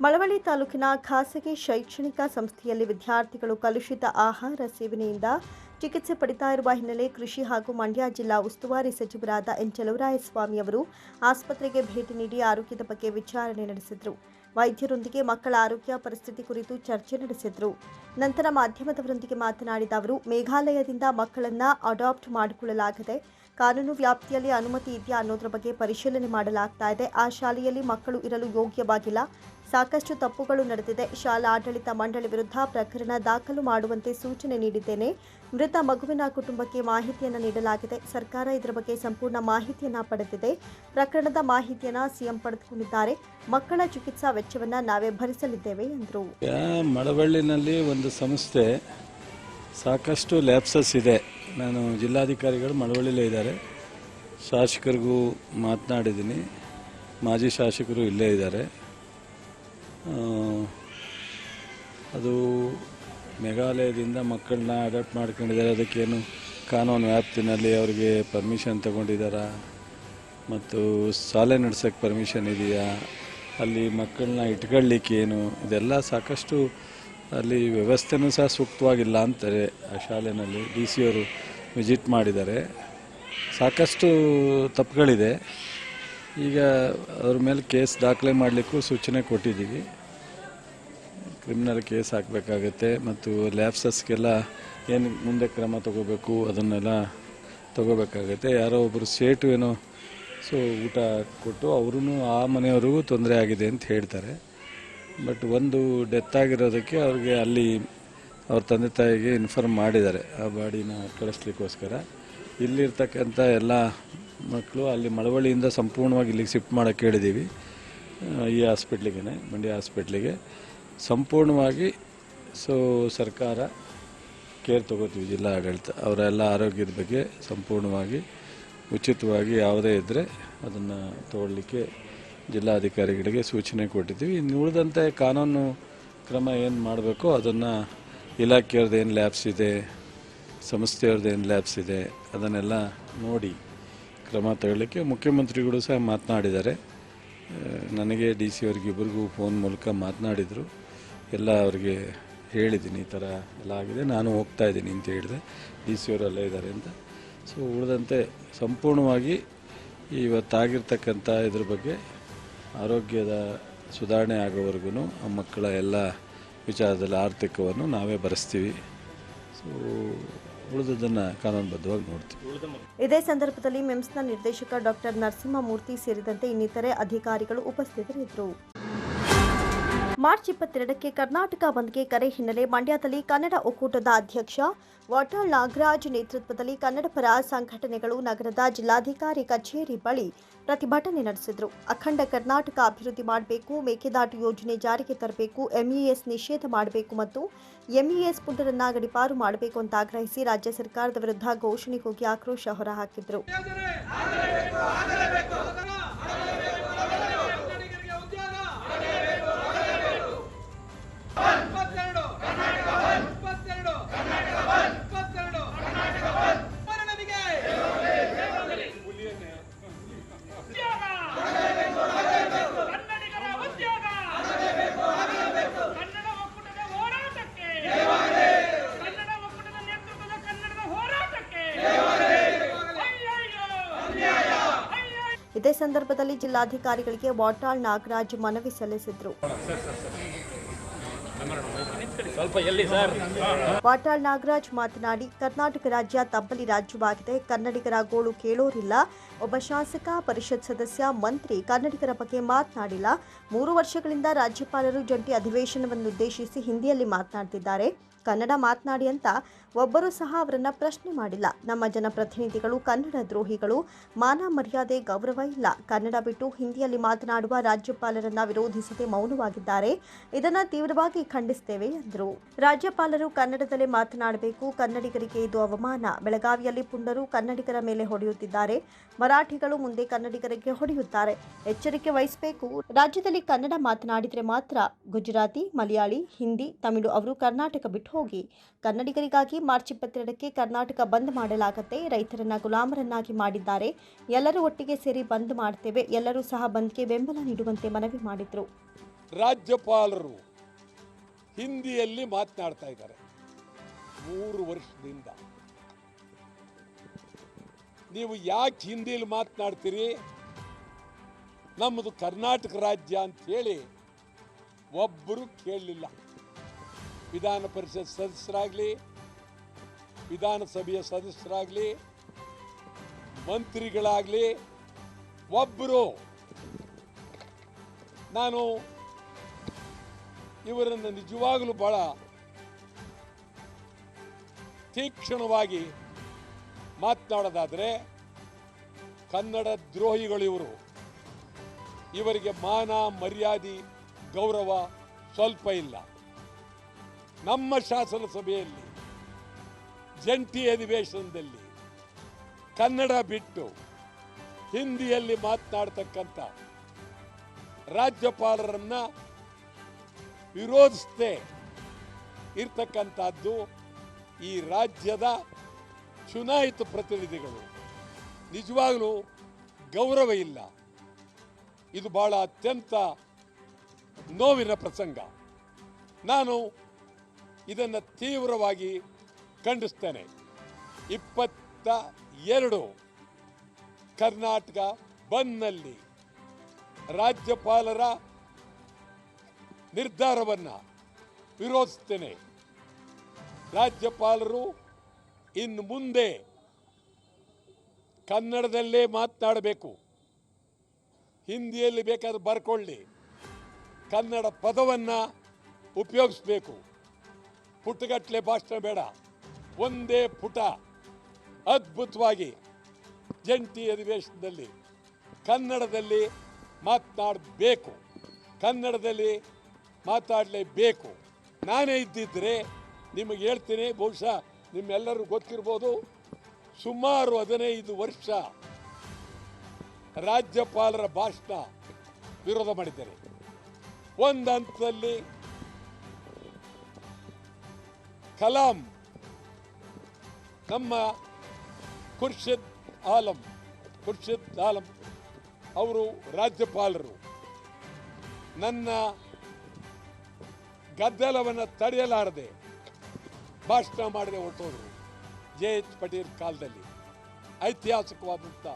ಮಳವಳ್ಳಿ ತಾಲೂಕಿನ ಖಾಸಗಿ ಶೈಕ್ಷಣಿಕ ಸಂಸ್ಥೆಯಲ್ಲಿ ವಿದ್ಯಾರ್ಥಿಗಳು ಕಲುಷಿತ ಆಹಾರ ಸೇವನೆಯಿಂದ ಚಿಕಿತ್ಸೆ ಪಡಿತಾ ಇರುವ ಹಿನ್ನೆಲೆ ಕೃಷಿ ಹಾಗೂ ಮಂಡ್ಯ ಜಿಲ್ಲಾ ಉಸ್ತುವಾರಿ ಸಚಿವರಾದ ಎನ್ ಚಲುವರಾಯಸ್ವಾಮಿ ಅವರು ಆಸ್ಪತ್ರೆಗೆ ಭೇಟಿ ನೀಡಿ ಆರೋಗ್ಯದ ಬಗ್ಗೆ ವಿಚಾರಣೆ ನಡೆಸಿದರು. ವೈದ್ಯರೊಂದಿಗೆ ಮಕ್ಕಳ ಆರೋಗ್ಯ ಪರಿಸ್ಥಿತಿ ಕುರಿತು ಚರ್ಚೆ ನಡೆಸಿದರು. ನಂತರ ಮಾಧ್ಯಮದವರೊಂದಿಗೆ ಮಾತನಾಡಿದ ಅವರು, ಮೇಘಾಲಯದಿಂದ ಮಕ್ಕಳನ್ನು ಅಡಾಪ್ಟ್ ಮಾಡಿಕೊಳ್ಳಲಾಗಿದೆ. ಕಾನೂನು ವ್ಯಾಪ್ತಿಯಲ್ಲಿ ಅನುಮತಿ ಇದೆಯಾ ಅನ್ನೋದ್ರ ಬಗ್ಗೆ ಪರಿಶೀಲನೆ ಮಾಡಲಾಗ್ತಾ ಇದೆ. ಆ ಶಾಲೆಯಲ್ಲಿ ಮಕ್ಕಳು ಇರಲು ಯೋಗ್ಯವಾಗಿಲ್ಲ. ಸಾಕಷ್ಟು ತಪ್ಪುಗಳು ನಡೆದಿದೆ. ಶಾಲಾ ಆಡಳಿತ ಮಂಡಳಿ ವಿರುದ್ಧ ಪ್ರಕರಣ ದಾಖಲು ಮಾಡುವಂತೆ ಸೂಚನೆ ನೀಡಿದ್ದೇನೆ. ಮೃತ ಮಗುವಿನ ಕುಟುಂಬಕ್ಕೆ ಮಾಹಿತಿಯನ್ನು ನೀಡಲಾಗಿದೆ. ಸರ್ಕಾರ ಇದರ ಬಗ್ಗೆ ಸಂಪೂರ್ಣ ಮಾಹಿತಿಯನ್ನು ಪಡೆದಿದೆ. ಪ್ರಕರಣದ ಮಾಹಿತಿಯನ್ನು ಸಿಎಂ ಪಡೆದುಕೊಂಡಿದ್ದಾರೆ. ಮಕ್ಕಳ ಚಿಕಿತ್ಸಾ ವೆಚ್ಚವನ್ನು ನಾವೇ ಭರಿಸಲಿದ್ದೇವೆ ಎಂದರು. ಮಳವಳ್ಳಿನಲ್ಲಿ ಒಂದು ಸಂಸ್ಥೆ ಸಾಕಷ್ಟು ಲ್ಯಾಪ್ಸಸ್ ಇದೆ. ನಾನು ಜಿಲ್ಲಾಧಿಕಾರಿಗಳು ಮಳವಳ್ಳಿಲೇ ಇದ್ದಾರೆ. ಶಾಸಕರಿಗೂ ಮಾತನಾಡಿದ್ದೀನಿ. ಮಾಜಿ ಶಾಸಕರು ಇಲ್ಲೇ ಇದ್ದಾರೆ. ಅದು ಮೇಘಾಲಯದಿಂದ ಮಕ್ಕಳನ್ನ ಅಡಾಪ್ಟ್ ಮಾಡ್ಕೊಂಡಿದ್ದಾರೆ. ಅದಕ್ಕೇನು ಕಾನೂನು ವ್ಯಾಪ್ತಿನಲ್ಲಿ ಅವರಿಗೆ ಪರ್ಮಿಷನ್ ತಗೊಂಡಿದ್ದಾರಾ ಮತ್ತು ಶಾಲೆ ನಡೆಸೋಕ್ಕೆ ಪರ್ಮಿಷನ್ ಇದೆಯಾ, ಅಲ್ಲಿ ಮಕ್ಕಳನ್ನ ಇಟ್ಕೊಳ್ಳಿಕ್ಕೆ ಏನು, ಇದೆಲ್ಲ ಸಾಕಷ್ಟು ಅಲ್ಲಿ ವ್ಯವಸ್ಥೆನೂ ಸಹ ಸೂಕ್ತವಾಗಿಲ್ಲ ಅಂತಾರೆ. ಆ ಶಾಲೆಯಲ್ಲಿ DC ಅವರು ವಿಸಿಟ್ ಮಾಡಿದ್ದಾರೆ. ಸಾಕಷ್ಟು ತಪ್ಪುಗಳಿದೆ. ಈಗ ಅವ್ರ ಮೇಲೆ ಕೇಸ್ ದಾಖಲೆ ಮಾಡಲಿಕ್ಕೂ ಸೂಚನೆ ಕೊಟ್ಟಿದ್ದೀವಿ. ಕ್ರಿಮಿನಲ್ ಕೇಸ್ ಹಾಕಬೇಕಾಗತ್ತೆ ಮತ್ತು ಲ್ಯಾಪ್ಸಸ್ಗೆಲ್ಲ ಏನು ಮುಂದೆ ಕ್ರಮ ತಗೋಬೇಕು ಅದನ್ನೆಲ್ಲ ತಗೋಬೇಕಾಗತ್ತೆ. ಯಾರೋ ಒಬ್ಬರು ಸೇಟು ಏನೋ ಊಟ ಕೊಟ್ಟು ಅವ್ರೂ ಆ ಮನೆಯವ್ರಿಗೂ ತೊಂದರೆ ಆಗಿದೆ ಅಂತ ಹೇಳ್ತಾರೆ. ಬಟ್ ಒಂದು ಡೆತ್ ಆಗಿರೋದಕ್ಕೆ ಅವ್ರಿಗೆ ಅಲ್ಲಿ ಅವ್ರ ತಂದೆ ತಾಯಿಗೆ ಇನ್ಫಾರ್ಮ್ ಮಾಡಿದ್ದಾರೆ ಆ ಬಾಡಿನ ಕಳಿಸ್ಲಿಕ್ಕೋಸ್ಕರ. ಇಲ್ಲಿರ್ತಕ್ಕಂಥ ಎಲ್ಲ ಮಕ್ಕಳು ಅಲ್ಲಿ ಮಳವಳ್ಳಿಯಿಂದ ಸಂಪೂರ್ಣವಾಗಿ ಇಲ್ಲಿಗೆ ಶಿಫ್ಟ್ ಮಾಡೋಕ್ಕೆ ಹೇಳಿದ್ದೀವಿ. ಈ ಹಾಸ್ಪಿಟ್ಲಿಗೆ, ಮಂಡ್ಯ ಹಾಸ್ಪಿಟ್ಲಿಗೆ ಸಂಪೂರ್ಣವಾಗಿ ಸರ್ಕಾರ ಕೇರ್ ತಗೋತೀವಿ. ಜಿಲ್ಲಾ ಆಡಳಿತ ಅವರೆಲ್ಲ ಆರೋಗ್ಯದ ಬಗ್ಗೆ ಸಂಪೂರ್ಣವಾಗಿ ಉಚಿತವಾಗಿ ಯಾವುದೇ ಇದ್ದರೆ ಅದನ್ನು ತಗೊಳ್ಳಿಕ್ಕೆ ಜಿಲ್ಲಾಧಿಕಾರಿಗಳಿಗೆ ಸೂಚನೆ ಕೊಟ್ಟಿದ್ದೀವಿ. ಇನ್ನು ಉಳಿದಂತೆ ಕಾನೂನು ಕ್ರಮ ಏನು ಮಾಡಬೇಕೋ ಅದನ್ನು ಇಲಾಖೆಯವ್ರದ್ದು ಏನು ಲ್ಯಾಬ್ಸ್ ಇದೆ, ಸಂಸ್ಥೆಯವ್ರದ್ದು ಏನು ಲ್ಯಾಬ್ಸ್ ಇದೆ ಅದನ್ನೆಲ್ಲ ನೋಡಿ ಕ್ರಮ ತಗೊಳ್ಳಿಕ್ಕೆ ಮುಖ್ಯಮಂತ್ರಿಗಳು ಸಹ ಮಾತನಾಡಿದ್ದಾರೆ. ನನಗೆ DC ಅವ್ರಿಗೆ ಇಬ್ಬರಿಗೂ ಫೋನ್ ಮೂಲಕ ಮಾತನಾಡಿದರು. ಎಲ್ಲ ಅವ್ರಿಗೆ ಹೇಳಿದ್ದೀನಿ, ಈ ಥರ ಎಲ್ಲ ಆಗಿದೆ, ನಾನು ಹೋಗ್ತಾ ಇದ್ದೀನಿ ಅಂತ ಹೇಳಿದೆ. DC ಅವರೆಲ್ಲ ಇದ್ದಾರೆ ಅಂತ. ಉಳಿದಂತೆ ಸಂಪೂರ್ಣವಾಗಿ ಇವತ್ತಾಗಿರ್ತಕ್ಕಂಥ ಇದ್ರ ಬಗ್ಗೆ ಆರೋಗ್ಯದ ಸುಧಾರಣೆ ಆಗೋವರೆಗೂ ಆ ಮಕ್ಕಳ ಎಲ್ಲ ವಿಚಾರದಲ್ಲಿ ಆರ್ಥಿಕವನ್ನು ನಾವೇ ಭರಿಸ್ತೀವಿ. ಉಳಿದದನ್ನು ಕಾನೂನುಬದ್ಧವಾಗಿ ನೋಡ್ತೀವಿ. ಇದೇ ಸಂದರ್ಭದಲ್ಲಿ ಮೆಮ್ಸ್ನ ನಿರ್ದೇಶಕ ಡಾಕ್ಟರ್ ನರಸಿಂಹಮೂರ್ತಿ ಸೇರಿದಂತೆ ಇನ್ನಿತರೆ ಅಧಿಕಾರಿಗಳು ಉಪಸ್ಥಿತರಿದ್ದರು. ಮಾರ್ಚ್ 22ಕ್ಕೆ ಕರ್ನಾಟಕ ಬಂದ್ಗೆ ಕರೆ ಹಿನ್ನೆಲೆ ಮಂಡ್ಯದಲ್ಲಿ ಕನ್ನಡ ಒಕ್ಕೂಟದ ಅಧ್ಯಕ್ಷ ವಾಟಾಳ್ ನಾಗರಾಜ್ ನೇತೃತ್ವದಲ್ಲಿ ಕನ್ನಡಪರ ಸಂಘಟನೆಗಳು ನಗರದ ಜಿಲ್ಲಾಧಿಕಾರಿ ಕಚೇರಿ ಬಳಿ ಪ್ರತಿಭಟನೆ ನಡೆಸಿದರು. ಅಖಂಡ ಕರ್ನಾಟಕ ಅಭಿವೃದ್ಧಿ ಮಾಡಬೇಕು, ಮೇಕೆದಾಟು ಯೋಜನೆ ಜಾರಿಗೆ ತರಬೇಕು, MES ನಿಷೇಧ ಮಾಡಬೇಕು ಮತ್ತು MES ಪುಂಡರನ್ನ ಗಡಿಪಾರು ಮಾಡಬೇಕು ಅಂತ ಆಗ್ರಹಿಸಿ ರಾಜ್ಯ ಸರ್ಕಾರದ ವಿರುದ್ಧ ಘೋಷಣೆ ಕೂಗಿ ಆಕ್ರೋಶ ಹೊರಹಾಕಿದರು. ಇದೇ ಸಂದರ್ಭದಲ್ಲಿ ಜಿಲ್ಲಾಧಿಕಾರಿಗಳಿಗೆ ವಾಟಾಳ್ ನಾಗರಾಜ್ ಮನವಿ ಸಲ್ಲಿಸಿದರು. ವಾಟಾಳ್ ನಾಗರಾಜ್ ಮಾತನಾಡಿ, ಕರ್ನಾಟಕ ರಾಜ್ಯ ತಬ್ಬಲಿ ರಾಜ್ಯವಾಗಿದೆ. ಕನ್ನಡಿಗರ ಗೋಳು ಕೇಳೋರಿಲ್ಲ. ಒಬ್ಬ ಶಾಸಕ, ಪರಿಷತ್ ಸದಸ್ಯ, ಮಂತ್ರಿ ಕನ್ನಡಿಗರ ಬಗ್ಗೆ ಮಾತನಾಡಿಲ್ಲ. 3 ವರ್ಷಗಳಿಂದ ರಾಜ್ಯಪಾಲರು ಜಂಟಿ ಅಧಿವೇಶನವನ್ನುದ್ದೇಶಿಸಿ ಹಿಂದಿಯಲ್ಲಿ ಮಾತನಾಡ್ತಿದ್ದಾರೆ. ಕನ್ನಡ ಮಾತನಾಡಿ ಅಂತ ಒಬ್ಬರೂ ಸಹ ಅವರನ್ನ ಪ್ರಶ್ನೆ ಮಾಡಿಲ್ಲ. ನಮ್ಮ ಜನಪ್ರತಿನಿಧಿಗಳು ಕನ್ನಡ ದ್ರೋಹಿಗಳು. ಮಾನ ಮರ್ಯಾದೆ ಗೌರವ ಇಲ್ಲ. ಕನ್ನಡ ಬಿಟ್ಟು ಹಿಂದಿಯಲ್ಲಿ ಮಾತನಾಡುವ ರಾಜ್ಯಪಾಲರನ್ನ ವಿರೋಧಿಸದೆ ಮೌನವಾಗಿದ್ದಾರೆ. ಇದನ್ನು ತೀವ್ರವಾಗಿ ಖಂಡಿಸುತ್ತೇವೆ ಎಂದರು. ರಾಜ್ಯಪಾಲರು ಕನ್ನಡದಲ್ಲೇ ಮಾತನಾಡಬೇಕು. ಕನ್ನಡಿಗರಿಗೆ ಇದು ಅವಮಾನ. ಬೆಳಗಾವಿಯಲ್ಲಿ ಪುಂಡರು ಕನ್ನಡಿಗರ ಮೇಲೆ ಹೊಡೆಯುತ್ತಿದ್ದಾರೆ. ಮರಾಠಿಗಳು ಮುಂದೆ ಕನ್ನಡಿಗರಿಗೆ ಹೊಡೆಯುತ್ತಾರೆ. ಎಚ್ಚರಿಕೆ ವಹಿಸಬೇಕು. ರಾಜ್ಯದಲ್ಲಿ ಕನ್ನಡ ಮಾತನಾಡಿದರೆ ಮಾತ್ರ ಗುಜರಾತಿ, ಮಲಯಾಳಿ, ಹಿಂದಿ, ತಮಿಳು ಅವರು ಕರ್ನಾಟಕ ಬಿಟ್ಟು ಹೋಗಿ. ಕನ್ನಡಿಗರಿಗಾಗಿ ಮಾರ್ಚ್ 22ಕ್ಕೆ ಕರ್ನಾಟಕ ಬಂದ್ ಮಾಡಲಾಗುತ್ತೆ. ರೈತರನ್ನ ಗುಲಾಮರನ್ನಾಗಿ ಮಾಡಿದ್ದಾರೆ. ಎಲ್ಲರೂ ಒಟ್ಟಿಗೆ ಸೇರಿ ಬಂದ್ ಮಾಡ್ತೇವೆ. ಎಲ್ಲರೂ ಸಹ ಬಂದ್ಗೆ ಬೆಂಬಲ ನೀಡುವಂತೆ ಮನವಿ ಮಾಡಿದರು. ರಾಜ್ಯಪಾಲರು ಹಿಂದಿಯಲ್ಲಿ ಮಾತನಾಡ್ತಾ ಇದ್ದಾರೆ 3 ವರ್ಷದಿಂದ. ನೀವು ಯಾಕೆ ಹಿಂದಿಯಲ್ಲಿ ಮಾತನಾಡ್ತೀರಿ? ನಮ್ಮದು ಕರ್ನಾಟಕ ರಾಜ್ಯ ಅಂತ ಹೇಳಿ ಒಬ್ಬರು ಕೇಳಲಿಲ್ಲ. ವಿಧಾನ ಪರಿಷತ್ ಸದಸ್ಯರಾಗಲಿ, ವಿಧಾನಸಭೆಯ ಸದಸ್ಯರಾಗಲಿ, ಮಂತ್ರಿಗಳಾಗಲಿ ಒಬ್ಬರು ನಾನು ಇವರನ್ನು ನಿಜವಾಗಲೂ ಬಹಳ ತೀಕ್ಷ್ಣವಾಗಿ ಮಾತನಾಡೋದಾದರೆ ಕನ್ನಡ ದ್ರೋಹಿಗಳು ಇವರು. ಇವರಿಗೆ ಮಾನ ಮರ್ಯಾದೆ ಗೌರವ ಸ್ವಲ್ಪ ಇಲ್ಲ. ನಮ್ಮ ಶಾಸನ ಸಭೆಯಲ್ಲಿ ಜಂಟಿ ಅಧಿವೇಶನದಲ್ಲಿ ಕನ್ನಡ ಬಿಟ್ಟು ಹಿಂದಿಯಲ್ಲಿ ಮಾತನಾಡ್ತಕ್ಕಂಥ ರಾಜ್ಯಪಾಲರನ್ನ ವಿರೋಧಿಸದೆ ಇರ್ತಕ್ಕಂಥದ್ದು ಈ ರಾಜ್ಯದ ಚುನಾಯಿತ ಪ್ರತಿನಿಧಿಗಳು. ನಿಜವಾಗಲೂ ಗೌರವ ಇಲ್ಲ. ಇದು ಬಹಳ ಅತ್ಯಂತ ನೋವಿನ ಪ್ರಸಂಗ. ನಾನು ಇದನ್ನು ತೀವ್ರವಾಗಿ ಖಂಡಿಸ್ತೇನೆ. 22 ಕರ್ನಾಟಕ ಬಂದ್ನಲ್ಲಿ ರಾಜ್ಯಪಾಲರ ನಿರ್ಧಾರವನ್ನು ವಿರೋಧಿಸ್ತೇನೆ. ರಾಜ್ಯಪಾಲರು ಇನ್ನು ಮುಂದೆ ಕನ್ನಡದಲ್ಲೇ ಮಾತನಾಡಬೇಕು. ಹಿಂದಿಯಲ್ಲಿ ಬೇಕಾದ್ರೆ ಬರ್ಕೊಳ್ಳಿ, ಕನ್ನಡ ಪದವನ್ನು ಉಪಯೋಗಿಸಬೇಕು. ಪುಟಗಟ್ಟಲೆ ಭಾಷಣ ಬೇಡ, ಒಂದೇ ಪುಟ ಅದ್ಭುತವಾಗಿ ಜಂಟಿ ಅಧಿವೇಶನದಲ್ಲಿ ಕನ್ನಡದಲ್ಲಿ ಮಾತನಾಡಬೇಕು, ಕನ್ನಡದಲ್ಲಿ ಮಾತಾಡಲೇಬೇಕು. ನಾನೇ ಇದ್ದಿದ್ದರೆ ನಿಮಗೆ ಹೇಳ್ತೀನಿ, ಬಹುಶಃ ನಿಮ್ಮೆಲ್ಲರೂ ಗೊತ್ತಿರ್ಬೋದು, ಸುಮಾರು 15 ವರ್ಷ ರಾಜ್ಯಪಾಲರ ಭಾಷಣ ವಿರೋಧ ಮಾಡಿದ್ದೇನೆ. ಒಂದು ಹಂತದಲ್ಲಿ ಕಲಾಂ, ನಮ್ಮ ಖುರ್ಷಿದ್ ಆಲಂ ಅವರು ರಾಜ್ಯಪಾಲರು ನನ್ನ ಗದ್ದಲವನ್ನು ತಡೆಯಲಾರದೆ ಭಾಷಣ ಮಾಡದೆ ಹೊರಟೋದ್ರು. JH ಪಟೇಲ್ ಕಾಲದಲ್ಲಿ ಐತಿಹಾಸಿಕವಾದಂಥ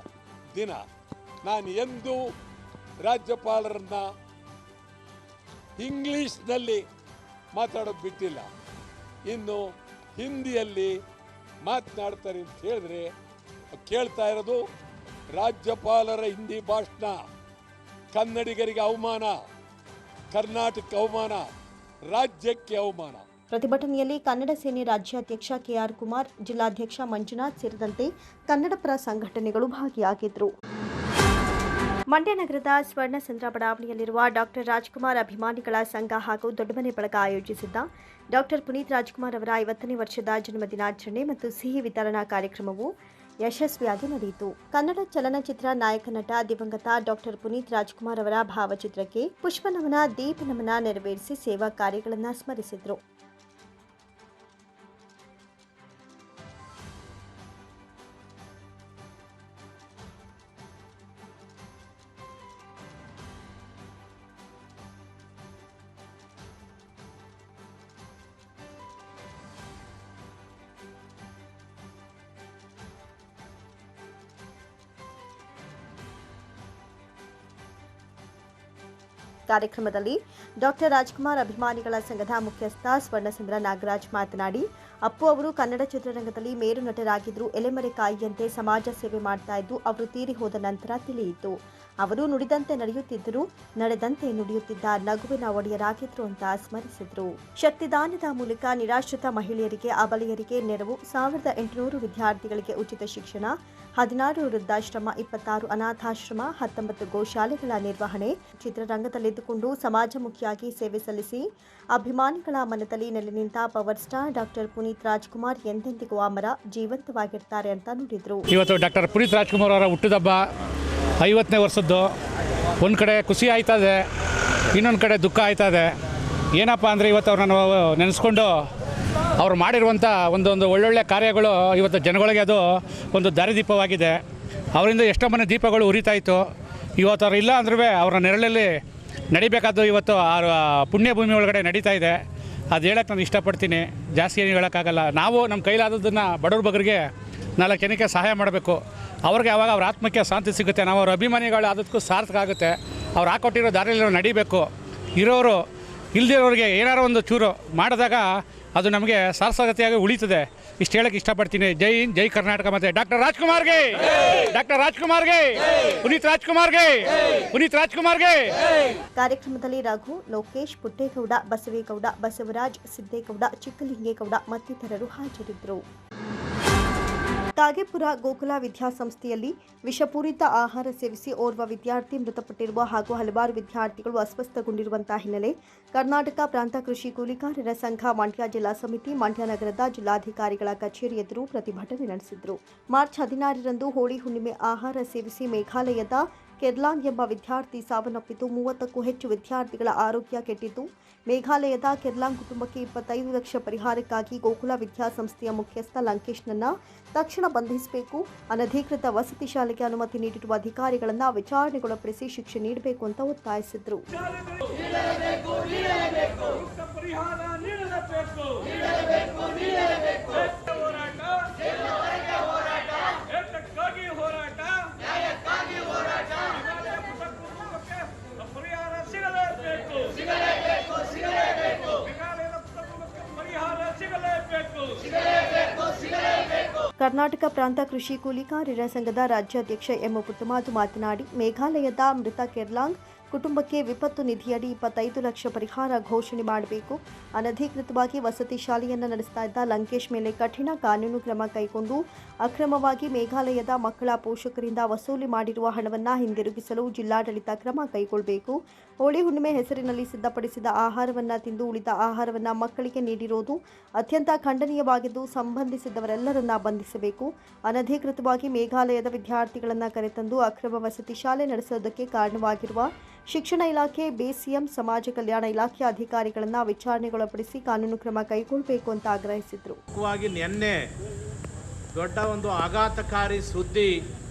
ದಿನ. ನಾನು ಎಂದೂ ರಾಜ್ಯಪಾಲರನ್ನ ಇಂಗ್ಲೀಷ್ನಲ್ಲಿ ಮಾತಾಡೋದು ಬಿಟ್ಟಿಲ್ಲ. ಇನ್ನು ಹಿಂದಿಯಲ್ಲಿ ಮಾತನಾಡ್ತಾರೆ ಅಂತ ಹೇಳಿದ್ರೆ ಕೇಳ್ತಾ ಇರೋದು ರಾಜ್ಯಪಾಲರ ಹಿಂದಿ ಭಾಷಣ ಕನ್ನಡಿಗರಿಗೆ ಅವಮಾನ, ಕರ್ನಾಟಕ ಅವಮಾನ, ರಾಜ್ಯಕ್ಕೆ ಅವಮಾನ. ಪ್ರತಿಭಟನೆಯಲ್ಲಿ ಕನ್ನಡ ಸೇನೆ ರಾಜ್ಯಾಧ್ಯಕ್ಷ KR ಕುಮಾರ್, ಜಿಲ್ಲಾಧ್ಯಕ್ಷ ಮಂಜುನಾಥ್ ಸೇರಿದಂತೆ ಕನ್ನಡಪರ ಸಂಘಟನೆಗಳು ಭಾಗಿಯಾಗಿದ್ದರು. ಮಂಡ್ಯ ನಗರದ ಸ್ವರ್ಣಸಂದ್ರ ಬಡಾವಣೆಯಲ್ಲಿರುವ ಡಾಕ್ಟರ್ ರಾಜ್ಕುಮಾರ್ ಅಭಿಮಾನಿಗಳ ಸಂಘ ಹಾಗೂ ದೊಡ್ಡಮನೆ ಬಳಗ ಆಯೋಜಿಸಿದ್ದ ಡಾಕ್ಟರ್ ಪುನೀತ್ ರಾಜ್ಕುಮಾರ್ ಅವರ 50ನೇ ವರ್ಷದ ಜನ್ಮದಿನಾಚರಣೆ ಮತ್ತು ಸಿಹಿ ವಿತರಣಾ ಕಾರ್ಯಕ್ರಮವು ಯಶಸ್ವಿಯಾಗಿ ನಡೆಯಿತು. ಕನ್ನಡ ಚಲನಚಿತ್ರ ನಾಯಕ ನಟ ದಿವಂಗತ ಡಾಕ್ಟರ್ ಪುನೀತ್ ರಾಜ್ಕುಮಾರ್ ಅವರ ಭಾವಚಿತ್ರಕ್ಕೆ ಪುಷ್ಪನಮನ, ದೀಪ ನಮನ ನೆರವೇರಿಸಿ ಸೇವಾ ಕಾರ್ಯಗಳನ್ನು ಸ್ಮರಿಸಿದರು. ಕಾರ್ಯಕ್ರಮದಲ್ಲಿ ಡಾಕ್ಟರ್ ರಾಜ್ಕುಮಾರ್ ಅಭಿಮಾನಿಗಳ ಸಂಘದ ಮುಖ್ಯಸ್ಥ ಸ್ವರ್ಣಸಂದ್ರ ನಾಗರಾಜ್ ಮಾತನಾಡಿ, ಅಪ್ಪು ಅವರು ಕನ್ನಡ ಚಿತ್ರರಂಗದಲ್ಲಿ ಮೇರು ನಟರಾಗಿದ್ದರು. ಎಲೆಮರೆ ಕಾಯಿಯಂತೆ ಸಮಾಜ ಸೇವೆ ಮಾಡ್ತಾ ಇದ್ದು ಅವರು ತೀರಿ ಹೋದ ನಂತರ ತಿಳಿಯಿತು. ಅವರು ನುಡಿದಂತೆ ನಡೆಯುತ್ತಿದ್ದರು, ನಡೆದಂತೆ ನುಡಿಯುತ್ತಿದ್ದ ನಗುವಿನ ಒಡೆಯರಾಗಿದ್ರು ಅಂತ ಸ್ಮರಿಸಿದ್ರು. ಶಕ್ತಿದಾನದ ಮೂಲಕ ನಿರಾಶ್ರಿತ ಮಹಿಳೆಯರಿಗೆ, ಅಬಲೆಯರಿಗೆ ನೆರವು, 1800 ವಿದ್ಯಾರ್ಥಿಗಳಿಗೆ ಉಚಿತ ಶಿಕ್ಷಣ, 16 ವೃದ್ಧಾಶ್ರಮ, 26 ಅನಾಥಾಶ್ರಮ, 19 ಗೋಶಾಲೆಗಳ ನಿರ್ವಹಣೆ, ಚಿತ್ರರಂಗದಲ್ಲಿದ್ದುಕೊಂಡು ಸಮಾಜಮುಖಿಯಾಗಿ ಸೇವೆ ಸಲ್ಲಿಸಿ ಅಭಿಮಾನಿಗಳ ಮನದಲ್ಲಿ ನೆಲೆ ನಿಂತ power star doctor Puneeth Rajkumar ಎಂದೆಂದಿಗೂ ಅಮರ, ಜೀವಂತವಾಗಿರ್ತಾರೆ ಅಂತ ನುಡಿದ್ರು. ಇವತ್ತು ಡಾಕ್ಟರ್ ಪುನೀತ್ ರಾಜ್ಕುಮಾರ್ ಅವರ ಹುಟ್ಟುಹಬ್ಬ 50ನೇ ವರ್ಷದ್ದು. ಒಂದು ಕಡೆ ಖುಷಿ ಆಯ್ತದೆ, ಇನ್ನೊಂದು ಕಡೆ ದುಃಖ ಆಯ್ತದೆ. ಏನಪ್ಪ ಅಂದರೆ ಇವತ್ತು ಅವ್ರನ್ನ ನಾವು ನೆನೆಸ್ಕೊಂಡು ಅವ್ರು ಮಾಡಿರುವಂಥ ಒಂದೊಂದು ಒಳ್ಳೊಳ್ಳೆ ಕಾರ್ಯಗಳು ಇವತ್ತು ಜನಗಳಿಗೆ ಅದು ಒಂದು ದಾರಿದೀಪವಾಗಿದೆ. ಅವರಿಂದ ಎಷ್ಟೋ ಮನೆ ದೀಪಗಳು ಉರಿತಾಯಿತ್ತು. ಇವತ್ತು ಅವ್ರು ಇಲ್ಲ ಅಂದ್ರೂ ಅವರ ನೆರಳಲ್ಲಿ ನಡಿಬೇಕಾದ್ದು ಇವತ್ತು ಆ ಪುಣ್ಯಭೂಮಿ ಒಳಗಡೆ ನಡೀತಾ ಇದೆ. ಅದು ಹೇಳೋಕ್ಕೆ ನಾನು ಇಷ್ಟಪಡ್ತೀನಿ, ಜಾಸ್ತಿ ಏನು ಹೇಳೋಕ್ಕಾಗಲ್ಲ. ನಾವು ನಮ್ಮ ಕೈಲಾದದ್ದನ್ನು ಬಡವ್ರ ಬಗ್ಗರಿಗೆ 4 ಜನಕ್ಕೆ ಸಹಾಯ ಮಾಡಬೇಕು. ಅವ್ರಿಗೆ ಆವಾಗ ಅವ್ರ ಆತ್ಮಕ್ಕೆ ಶಾಂತಿ ಸಿಗುತ್ತೆ, ನಾವು ಅವ್ರ ಅಭಿಮಾನಿಗಳು ಅದಕ್ಕೂ ಸಾರ್ಥಕ ಆಗುತ್ತೆ. ಅವ್ರು ಹಾಕೊಟ್ಟಿರೋ ದಾರಿಯಲ್ಲಿ ನಾವು ನಡಿಬೇಕು. ಇರೋರು ಇಲ್ದಿರೋರಿಗೆ ಏನಾರೋ ಒಂದು ಚೂರು ಮಾಡಿದಾಗ ಅದು ನಮಗೆ ಸಾರ್ಥಕತೆಯಾಗಿ ಉಳಿತದೆ. ಇಷ್ಟು ಹೇಳೋಕ್ಕೆ ಇಷ್ಟಪಡ್ತೀನಿ. ಜೈ ಹಿಂದ್, ಜೈ ಕರ್ನಾಟಕ. ಮತ್ತು ಡಾಕ್ಟರ್ ರಾಜ್ಕುಮಾರ್ಗೆ, ಡಾಕ್ಟರ್ ರಾಜ್ಕುಮಾರ್ಗೆ, ಪುನೀತ್ ರಾಜ್ಕುಮಾರ್ಗೆ, ಪುನೀತ್ ರಾಜ್ಕುಮಾರ್ಗೆ. ಕಾರ್ಯಕ್ರಮದಲ್ಲಿ ರಘು, ಲೋಕೇಶ್, ಪುಟ್ಟೇಗೌಡ, ಬಸವೇಗೌಡ, ಬಸವರಾಜ್, ಸಿದ್ದೇಗೌಡ, ಚಿಕ್ಕಲಿಂಗೇಗೌಡ ಮತ್ತಿತರರು ಹಾಜರಿದ್ದರು. ತಾಗೇಪುರ ಗೋಕುಲ ವಿದ್ಯಾಸಂಸ್ಥೆಯಲ್ಲಿ ವಿಷಪೂರಿತ ಆಹಾರ ಸೇವಿಸಿ ಓರ್ವ ವಿದ್ಯಾರ್ಥಿ ಮೃತಪಟ್ಟಿರುವ ಹಾಗೂ ಹಲವಾರು ವಿದ್ಯಾರ್ಥಿಗಳು ಅಸ್ವಸ್ಥಗೊಂಡಿರುವಂತಹ ಹಿನ್ನೆಲೆ ಕರ್ನಾಟಕ ಪ್ರಾಂತ ಕೃಷಿ ಕೂಲಿಕಾರರ ಸಂಘ ಮಂಡ್ಯ ಜಿಲ್ಲಾ ಸಮಿತಿ ಮಂಡ್ಯ ನಗರದ ಜಿಲ್ಲಾಧಿಕಾರಿಗಳ ಕಚೇರಿ ಎದುರು ಪ್ರತಿಭಟನೆ ನಡೆಸಿದರು. ಮಾರ್ಚ್ 16ರಂದು ಹೋಳಿ ಹುಣ್ಣಿಮೆ ಆಹಾರ ಸೇವಿಸಿ ಮೇಘಾಲಯದ ಕೆರ್ಲಾಂಗ್ ಎಂಬ ವಿದ್ಯಾರ್ಥಿ ಸಾವನ್ನಪ್ಪಿದ್ದು 30ಕ್ಕೂ ಹೆಚ್ಚು ವಿದ್ಯಾರ್ಥಿಗಳ ಆರೋಗ್ಯ ಕೆಟ್ಟಿದ್ದು, ಮೇಘಾಲಯದ ಕೆರ್ಲಾಂಗ್ ಕುಟುಂಬಕ್ಕೆ 25 ಲಕ್ಷ ಪರಿಹಾರಕ್ಕಾಗಿ ಗೋಕುಲ ವಿದ್ಯಾಸಂಸ್ಥೆಯ ಮುಖ್ಯಸ್ಥ ಲಂಕೇಶ್ನನ್ನ ತಕ್ಷಣ ಬಂಧಿಸಬೇಕು, ಅನಧಿಕೃತ ವಸತಿ ಶಾಲೆಗೆ ಅನುಮತಿ ನೀಡಿರುವ ಅಧಿಕಾರಿಗಳನ್ನು ವಿಚಾರಣೆಗೊಳಪಡಿಸಿ ಶಿಕ್ಷೆ ನೀಡಬೇಕು ಅಂತ ಒತ್ತಾಯಿಸಿದರು. ಕರ್ನಾಟಕ ಪ್ರಾಂತ ಕೃಷಿ ಕೂಲಿಕಾರರ ಸಂಘದ ರಾಜ್ಯಾಧ್ಯಕ್ಷ ಎಂ ಪುಟ್ಟಮಾದು ಮಾತನಾಡಿ, ಮೇಘಾಲಯದ ಮೃತ ಕೆರ್ಲಾಂಗ್ ಕುಟುಂಬಕ್ಕೆ ವಿಪತ್ತು ನಿಧಿಯಡಿ 25 ಲಕ್ಷ ಪರಿಹಾರ ಘೋಷಣೆ ಮಾಡಬೇಕು, ಅನಧಿಕೃತವಾಗಿ ವಸತಿ ಶಾಲೆಯನ್ನು ನಡೆಸ್ತಾ ಇದ್ದ ಲಂಕೇಶ್ ಮೇಲೆ ಕಠಿಣ ಕಾನೂನು ಕ್ರಮ ಕೈಗೊಂಡು ಅಕ್ರಮವಾಗಿ ಮೇಘಾಲಯದ ಮಕ್ಕಳ ಪೋಷಕರಿಂದ ವಸೂಲಿ ಮಾಡಿರುವ ಹಣವನ್ನು ಹಿಂದಿರುಗಿಸಲು ಜಿಲ್ಲಾಡಳಿತ ಕ್ರಮ ಕೈಗೊಳ್ಳಬೇಕು, ಹೋಳಿ ಹುಣ್ಣಿಮೆ ಹೆಸರಿನಲ್ಲಿ ಸಿದ್ಧಪಡಿಸಿದ ಆಹಾರವನ್ನು ತಿಂದು ಉಳಿದ ಆಹಾರವನ್ನು ಮಕ್ಕಳಿಗೆ ನೀಡಿರುವುದು ಅತ್ಯಂತ ಖಂಡನೀಯವಾಗಿದ್ದು ಸಂಬಂಧಿಸಿದವರೆಲ್ಲರನ್ನ ಬಂಧಿಸಬೇಕು, ಅನಧಿಕೃತವಾಗಿ ಮೇಘಾಲಯದ ವಿದ್ಯಾರ್ಥಿಗಳನ್ನು ಕರೆತಂದು ಅಕ್ರಮ ವಸತಿ ಶಾಲೆ ನಡೆಸುವುದಕ್ಕೆ ಕಾರಣವಾಗಿರುವ ಶಿಕ್ಷಣ ಇಲಾಖೆ, ಬೇಸಿಎಂ, ಸಮಾಜ ಕಲ್ಯಾಣ ಇಲಾಖೆ ಅಧಿಕಾರಿಗಳನ್ನು ವಿಚಾರಣೆಗೊಳಪಡಿಸಿ ಕಾನೂನು ಕ್ರಮ ಕೈಗೊಳ್ಳಬೇಕು ಅಂತ ಆಗ್ರಹಿಸಿದರು. ನಿನ್ನೆ ದೊಡ್ಡ ಒಂದು ಆಘಾತಕಾರಿ ಸುದ್ದಿ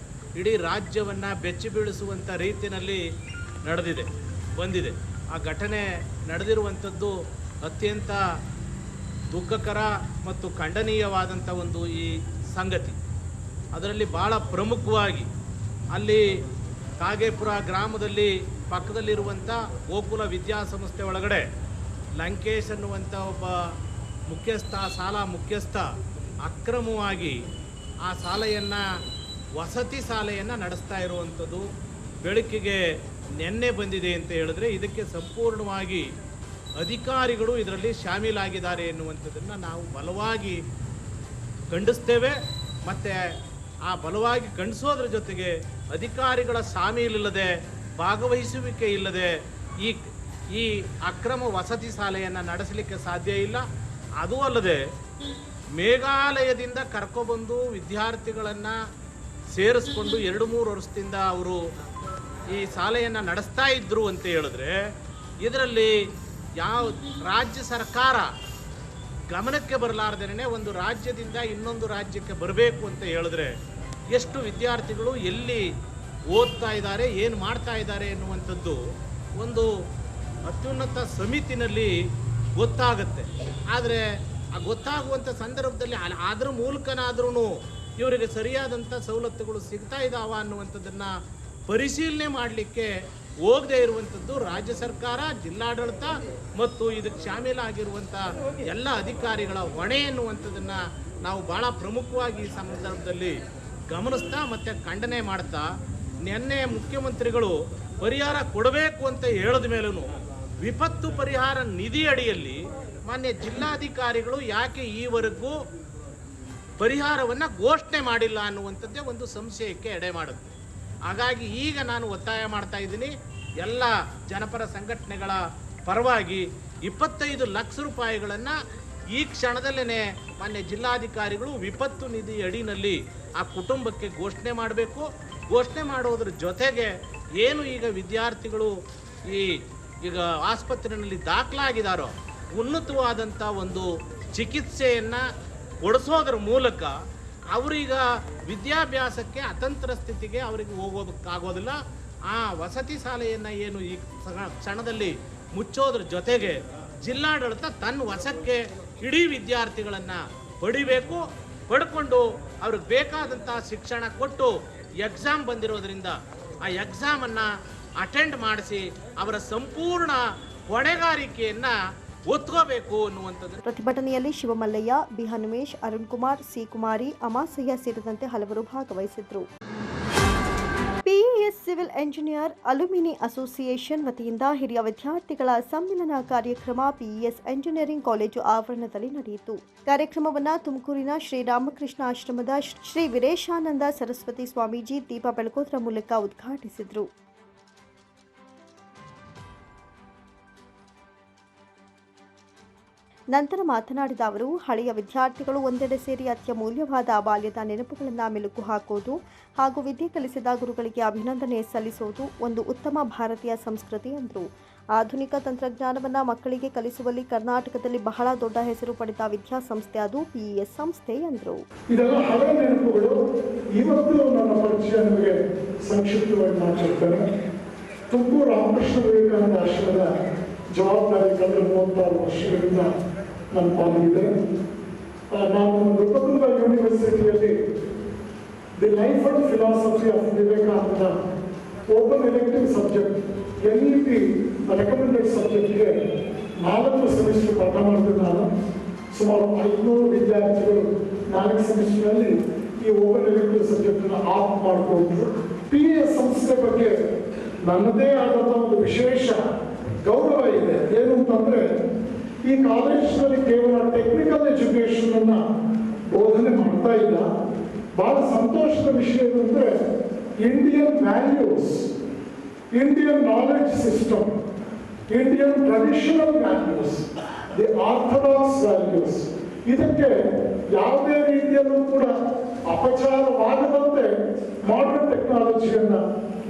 ಇಡೀ ರಾಜ್ಯವನ್ನು ಬೆಚ್ಚಿ ಬೀಳಿಸುವಂಥ ರೀತಿಯಲ್ಲಿ ಬಂದಿದೆ. ಆ ಘಟನೆ ನಡೆದಿರುವಂಥದ್ದು ಅತ್ಯಂತ ದುಃಖಕರ ಮತ್ತು ಖಂಡನೀಯವಾದಂಥ ಒಂದು ಈ ಸಂಗತಿ. ಅದರಲ್ಲಿ ಭಾಳ ಪ್ರಮುಖವಾಗಿ ಅಲ್ಲಿ ತಾಗೇಪುರ ಗ್ರಾಮದಲ್ಲಿ ಪಕ್ಕದಲ್ಲಿರುವಂಥ ಗೋಕುಲ ವಿದ್ಯಾಸಂಸ್ಥೆ ಒಳಗಡೆ ಲಂಕೇಶ್ ಅನ್ನುವಂಥ ಒಬ್ಬ ಶಾಲಾ ಮುಖ್ಯಸ್ಥ ಅಕ್ರಮವಾಗಿ ಆ ವಸತಿ ಶಾಲೆಯನ್ನು ನಡೆಸ್ತಾ ಇರುವಂಥದ್ದು ಬೆಳಕಿಗೆ ನಿನ್ನೆ ಬಂದಿದೆ ಅಂತ ಹೇಳಿದ್ರೆ ಇದಕ್ಕೆ ಸಂಪೂರ್ಣವಾಗಿ ಅಧಿಕಾರಿಗಳು ಇದರಲ್ಲಿ ಶಾಮೀಲಾಗಿದ್ದಾರೆ ಎನ್ನುವಂಥದ್ದನ್ನು ನಾವು ಬಲವಾಗಿ ಖಂಡಿಸ್ತೇವೆ. ಮತ್ತು ಆ ಬಲವಾಗಿ ಖಂಡಿಸೋದ್ರ ಜೊತೆಗೆ ಅಧಿಕಾರಿಗಳ ಶಾಮೀಲಿಲ್ಲದೆ, ಭಾಗವಹಿಸುವಿಕೆ ಇಲ್ಲದೆ ಈ ಅಕ್ರಮ ವಸತಿ ಶಾಲೆಯನ್ನು ನಡೆಸಲಿಕ್ಕೆ ಸಾಧ್ಯ ಇಲ್ಲ. ಅದೂ ಅಲ್ಲದೆ ಮೇಘಾಲಯದಿಂದ ಕರ್ಕೊಬಂದು ವಿದ್ಯಾರ್ಥಿಗಳನ್ನು ಸೇರಿಸ್ಕೊಂಡು 2-3 ವರ್ಷದಿಂದ ಅವರು ಈ ಶಾಲೆಯನ್ನು ನಡೆಸ್ತಾ ಇದ್ದರು ಅಂತ ಹೇಳಿದ್ರೆ ಇದರಲ್ಲಿ ಯಾವ ರಾಜ್ಯ ಸರ್ಕಾರ ಗಮನಕ್ಕೆ ಬರಲಾರ್ದೇನೆ ಒಂದು ರಾಜ್ಯದಿಂದ ಇನ್ನೊಂದು ರಾಜ್ಯಕ್ಕೆ ಬರಬೇಕು ಅಂತ ಹೇಳಿದ್ರೆ ಎಷ್ಟು ವಿದ್ಯಾರ್ಥಿಗಳು ಎಲ್ಲಿ ಓದ್ತಾ ಇದ್ದಾರೆ, ಏನು ಮಾಡ್ತಾ ಇದ್ದಾರೆ ಎನ್ನುವಂಥದ್ದು ಒಂದು ಅತ್ಯುನ್ನತ ಸಮಿತಿನಲ್ಲಿ ಗೊತ್ತಾಗುತ್ತೆ. ಆದರೆ ಆ ಗೊತ್ತಾಗುವಂಥ ಸಂದರ್ಭದಲ್ಲಿ ಅದರ ಮೂಲಕನಾದ್ರೂ ಇವರಿಗೆ ಸರಿಯಾದಂಥ ಸವಲತ್ತುಗಳು ಸಿಗ್ತಾ ಇದ್ದಾವ ಅನ್ನುವಂಥದ್ದನ್ನು ಪರಿಶೀಲನೆ ಮಾಡಲಿಕ್ಕೆ ಹೋಗದೇ ಇರುವಂಥದ್ದು ರಾಜ್ಯ ಸರ್ಕಾರ, ಜಿಲ್ಲಾಡಳಿತ ಮತ್ತು ಇದಕ್ಕೆ ಶಾಮೀಲಾಗಿರುವಂಥ ಎಲ್ಲ ಅಧಿಕಾರಿಗಳ ಹೊಣೆ ಎನ್ನುವಂಥದ್ದನ್ನು ನಾವು ಭಾಳ ಪ್ರಮುಖವಾಗಿ ಈ ಸಂದರ್ಭದಲ್ಲಿ ಗಮನಿಸ್ತಾ ಮತ್ತು ಖಂಡನೆ ಮಾಡ್ತಾ, ನಿನ್ನೆ ಮುಖ್ಯಮಂತ್ರಿಗಳು ಪರಿಹಾರ ಕೊಡಬೇಕು ಅಂತ ಹೇಳಿದ ಮೇಲೂ ವಿಪತ್ತು ಪರಿಹಾರ ನಿಧಿ ಅಡಿಯಲ್ಲಿ ಮಾನ್ಯ ಜಿಲ್ಲಾಧಿಕಾರಿಗಳು ಯಾಕೆ ಈವರೆಗೂ ಪರಿಹಾರವನ್ನು ಘೋಷಣೆ ಮಾಡಿಲ್ಲ ಅನ್ನುವಂಥದ್ದೇ ಒಂದು ಸಂಶಯಕ್ಕೆ ಎಡೆ ಮಾಡುತ್ತೆ. ಹಾಗಾಗಿ ಈಗ ನಾನು ಒತ್ತಾಯ ಮಾಡ್ತಾ ಇದ್ದೀನಿ, ಎಲ್ಲ ಜನಪರ ಸಂಘಟನೆಗಳ ಪರವಾಗಿ 25 ಲಕ್ಷ ರೂಪಾಯಿಗಳನ್ನು ಈ ಕ್ಷಣದಲ್ಲೇ ಮಾನ್ಯ ಜಿಲ್ಲಾಧಿಕಾರಿಗಳು ವಿಪತ್ತು ನಿಧಿ ಅಡಿನಲ್ಲಿ ಆ ಕುಟುಂಬಕ್ಕೆ ಘೋಷಣೆ ಮಾಡಬೇಕು. ಘೋಷಣೆ ಮಾಡೋದ್ರ ಜೊತೆಗೆ ಏನು ಈಗ ವಿದ್ಯಾರ್ಥಿಗಳು ಈಗ ಆಸ್ಪತ್ರೆಯಲ್ಲಿ ದಾಖಲಾಗಿದ್ದಾರೋ ಉನ್ನತವಾದಂಥ ಒಂದು ಚಿಕಿತ್ಸೆಯನ್ನು ಕೊಡಿಸೋದ್ರ ಮೂಲಕ ಅವರೀಗ ವಿದ್ಯಾಭ್ಯಾಸಕ್ಕೆ ಅತಂತ್ರ ಸ್ಥಿತಿಗೆ ಅವರಿಗೆ ಹೋಗೋದಕ್ಕಾಗೋದಿಲ್ಲ. ಆ ವಸತಿ ಶಾಲೆಯನ್ನು ಏನು ಈ ಕ್ಷಣದಲ್ಲಿ ಮುಚ್ಚೋದ್ರ ಜೊತೆಗೆ ಜಿಲ್ಲಾಡಳಿತ ತನ್ನ ವಶಕ್ಕೆ ಇಡೀ ವಿದ್ಯಾರ್ಥಿಗಳನ್ನು ಪಡ್ಕೊಂಡು ಅವ್ರಿಗೆ ಬೇಕಾದಂಥ ಶಿಕ್ಷಣ ಕೊಟ್ಟು ಎಕ್ಸಾಮ್ ಬಂದಿರೋದ್ರಿಂದ ಆ ಎಕ್ಸಾಮನ್ನು ಅಟೆಂಡ್ ಮಾಡಿಸಿ ಅವರ ಸಂಪೂರ್ಣ ಹೊಣೆಗಾರಿಕೆಯನ್ನು ಒತ್ಕೋಬೇಕು ಅನ್ನುವಂಥದ್ದು. ಪ್ರತಿಭಟನೆಯಲ್ಲಿ ಶಿವಮಲ್ಲಯ್ಯ, ಬಿ ಹನುಮೇಶ್, ಅರುಣ್ ಕುಮಾರ್, ಸಿ ಕುಮಾರಿ, ಅಮಾಸಯ್ಯ ಸೇರಿದಂತೆ ಹಲವರು ಭಾಗವಹಿಸಿದ್ರು. PES civil engineer alumni association ವತಿಯಿಂದ ಹಿರಿಯ ವಿದ್ಯಾರ್ಥಿಗಳ ಸಮ್ಮೇಳನ ಕಾರ್ಯಕ್ರಮ ಪಿಇಎಸ್ ಎಂಜಿನಿಯರಿಂಗ್ ಕಾಲೇಜು ಆವರಣದಲ್ಲಿ ನಡೆಯಿತು. ಕಾರ್ಯಕ್ರಮವನ್ನು ತುಮಕೂರಿನ ಶ್ರೀರಾಮಕೃಷ್ಣ ಆಶ್ರಮದ ಶ್ರೀ ವೀರೇಶಾನಂದ ಸರಸ್ವತಿ ಸ್ವಾಮೀಜಿ ದೀಪ ಬೆಳಗೋದ್ರ ಮೂಲಕ ಉದ್ಘಾಟಿಸಿದರು. ನಂತರ ಮಾತನಾಡಿದ ಅವರು, ಹಳೆಯ ವಿದ್ಯಾರ್ಥಿಗಳು ಒಂದೆಡೆ ಸೇರಿ ಅತ್ಯಮೂಲ್ಯವಾದ ಬಾಲ್ಯದ ನೆನಪುಗಳನ್ನು ಮೆಲುಕು ಹಾಕುವುದು ಹಾಗೂ ವಿದ್ಯೆ ಕಲಿಸಿದ ಗುರುಗಳಿಗೆ ಅಭಿನಂದನೆ ಸಲ್ಲಿಸುವುದು ಒಂದು ಉತ್ತಮ ಭಾರತೀಯ ಸಂಸ್ಕೃತಿ ಎಂದರು. ಆಧುನಿಕ ತಂತ್ರಜ್ಞಾನವನ್ನು ಮಕ್ಕಳಿಗೆ ಕಲಿಸುವಲ್ಲಿ ಕರ್ನಾಟಕದಲ್ಲಿ ಬಹಳ ದೊಡ್ಡ ಹೆಸರು ಪಡೆದ ವಿದ್ಯಾಸಂಸ್ಥೆ ಅದು ಪಿಇಎಸ್ ಸಂಸ್ಥೆ ಎಂದರು. ಇದೆಲ್ಲ ಹಳೆಯ ನೆನಪುಗಳು. ಇವತ್ತು ನನ್ನ ಪರಿಚಯ ನಿಮಗೆ ಸಂಕ್ಷಿಪ್ತವಾಗಿ ಮಾತಾಡ್ತೇನೆ. ತುಮಕೂರು ರಾಮಕೃಷ್ಣ ವಿವೇಕಾನಂದ ಆಶ್ರಮದ ಜವಾಬ್ದಾರಿ ಕಳೆದ 36 ವರ್ಷಗಳಿಂದ ನನ್ನ ಪಾಲಿದೆ. ನಾನು ನೃಪತುಂಗ ಯೂನಿವರ್ಸಿಟಿಯಲ್ಲಿ the life and philosophy of Vivekananda open elective subject NEP recommended ಸಬ್ಜೆಕ್ಟ್ಗೆ 4 ಸೆಮಿಸ್ಟರ್ ಪಾಠ ಮಾಡ್ತಿದ್ದೆ. ನಾನು ಸುಮಾರು 500 ವಿದ್ಯಾರ್ಥಿಗಳು 4 ಸೆಮಿಸ್ಟರ್ನಲ್ಲಿ ಈ ಓಪನ್ ಎಲೆಕ್ಟಿವ್ ಸಬ್ಜೆಕ್ಟನ್ನು ಆಫ್ ಮಾಡಿಕೊಂಡ್ರು. PES ಸಂಸ್ಥೆ ಬಗ್ಗೆ ನನ್ನದೇ ಆದಂಥ ಒಂದು ವಿಶೇಷ ಗೌರವ ಇದೆ. ಏನು ಅಂತಂದರೆ, ಈ ಕಾಲೇಜಿನಲ್ಲಿ ಕೇವಲ ಟೆಕ್ನಿಕಲ್ ಎಜುಕೇಷನ್ ಅನ್ನ ಬೋಧನೆ ಮಾಡ್ತಾ ಇಲ್ಲ. ಬಹಳ ಸಂತೋಷದ ವಿಷಯ ಏನಂದ್ರೆ, Indian values, Indian knowledge system, Indian traditional values, the orthodox values, ಇದಕ್ಕೆ ಯಾವುದೇ ರೀತಿಯಲ್ಲೂ ಕೂಡ ಅಪಚಾರವಾಗದಂತೆ ಮಾಡರ್ನ್ ಟೆಕ್ನಾಲಜಿಯನ್ನ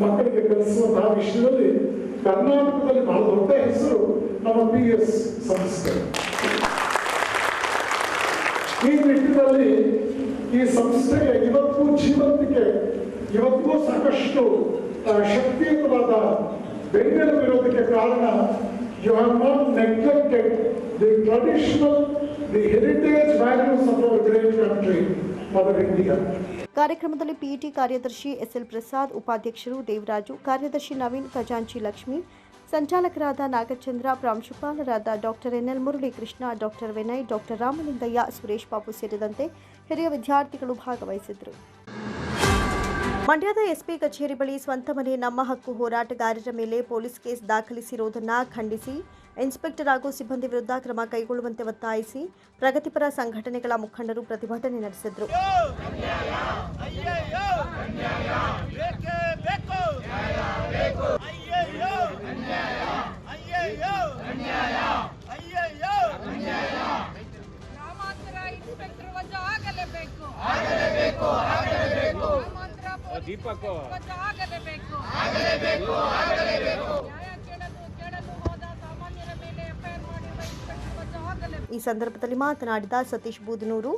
ಮಕ್ಕಳಿಗೆ ಕಲಿಸುವಂತಹ ವಿಷಯದಲ್ಲಿ ಕರ್ನಾಟಕದಲ್ಲಿ ಬಹಳ ದೊಡ್ಡ ಹೆಸರು ನಮ್ಮ PES ಸಂಸ್ಥೆ. ಈ ನಿಟ್ಟಿನಲ್ಲಿ ಈ ಸಂಸ್ಥೆಗೆ ಇವತ್ತು ಜೀವಂತಿಕೆ, ಇವತ್ತಿಗೂ ಸಾಕಷ್ಟು ಶಕ್ತಿಯುತವಾದ ಬೆಂಬಲವಿರೋದಕ್ಕೆ ಕಾರಣ, you have not neglected the traditional, the heritage values of our great country mother India. ಕಾರ್ಯಕ್ರಮದಲ್ಲಿ ಪಿಇಟಿ ಕಾರ್ಯದರ್ಶಿ SL ಪ್ರಸಾದ್, ಉಪಾಧ್ಯಕ್ಷರು ದೇವರಾಜು, ಕಾರ್ಯದರ್ಶಿ ನವೀನ್, ಖಜಾಂಚಿ ಲಕ್ಷ್ಮಿ, ಸಂಚಾಲಕರಾದ ನಾಗಚಂದ್ರ, ಪ್ರಾಂಶುಪಾಲರಾದ doctor NL Muralikrishna, doctor Vinay, doctor Ramalingaiah, Suresh Babu ಸೇರಿದಂತೆ ಹಿರಿಯ ವಿದ್ಯಾರ್ಥಿಗಳು ಭಾಗವಹಿಸಿದರು. ಮಂಡ್ಯದ SP ಕಚೇರಿ ಬಳಿ ಸ್ವಂತ ಮನೆ ನಮ್ಮ ಹಕ್ಕು ಹೋರಾಟಗಾರರ ಮೇಲೆ ಪೊಲೀಸ್ ಕೇಸ್ ದಾಖಲಿಸಿರುವುದನ್ನು ಖಂಡಿಸಿ ಇನ್ಸ್ಪೆಕ್ಟರ್ ಹಾಗೂ ಸಿಬ್ಬಂದಿ ವಿರುದ್ಧ ಕ್ರಮ ಕೈಗೊಳ್ಳುವಂತೆ ಒತ್ತಾಯಿಸಿ ಪ್ರಗತಿಪರ ಸಂಘಟನೆಗಳ ಮುಖಂಡರು ಪ್ರತಿಭಟನೆ ನಡೆಸಿದರು. ದೀಪಕ್ ಈ ಸಂದರ್ಭದಲ್ಲಿ ಮಾತನಾಡಿದ ಸತೀಶ್ ಬೂದನೂರು,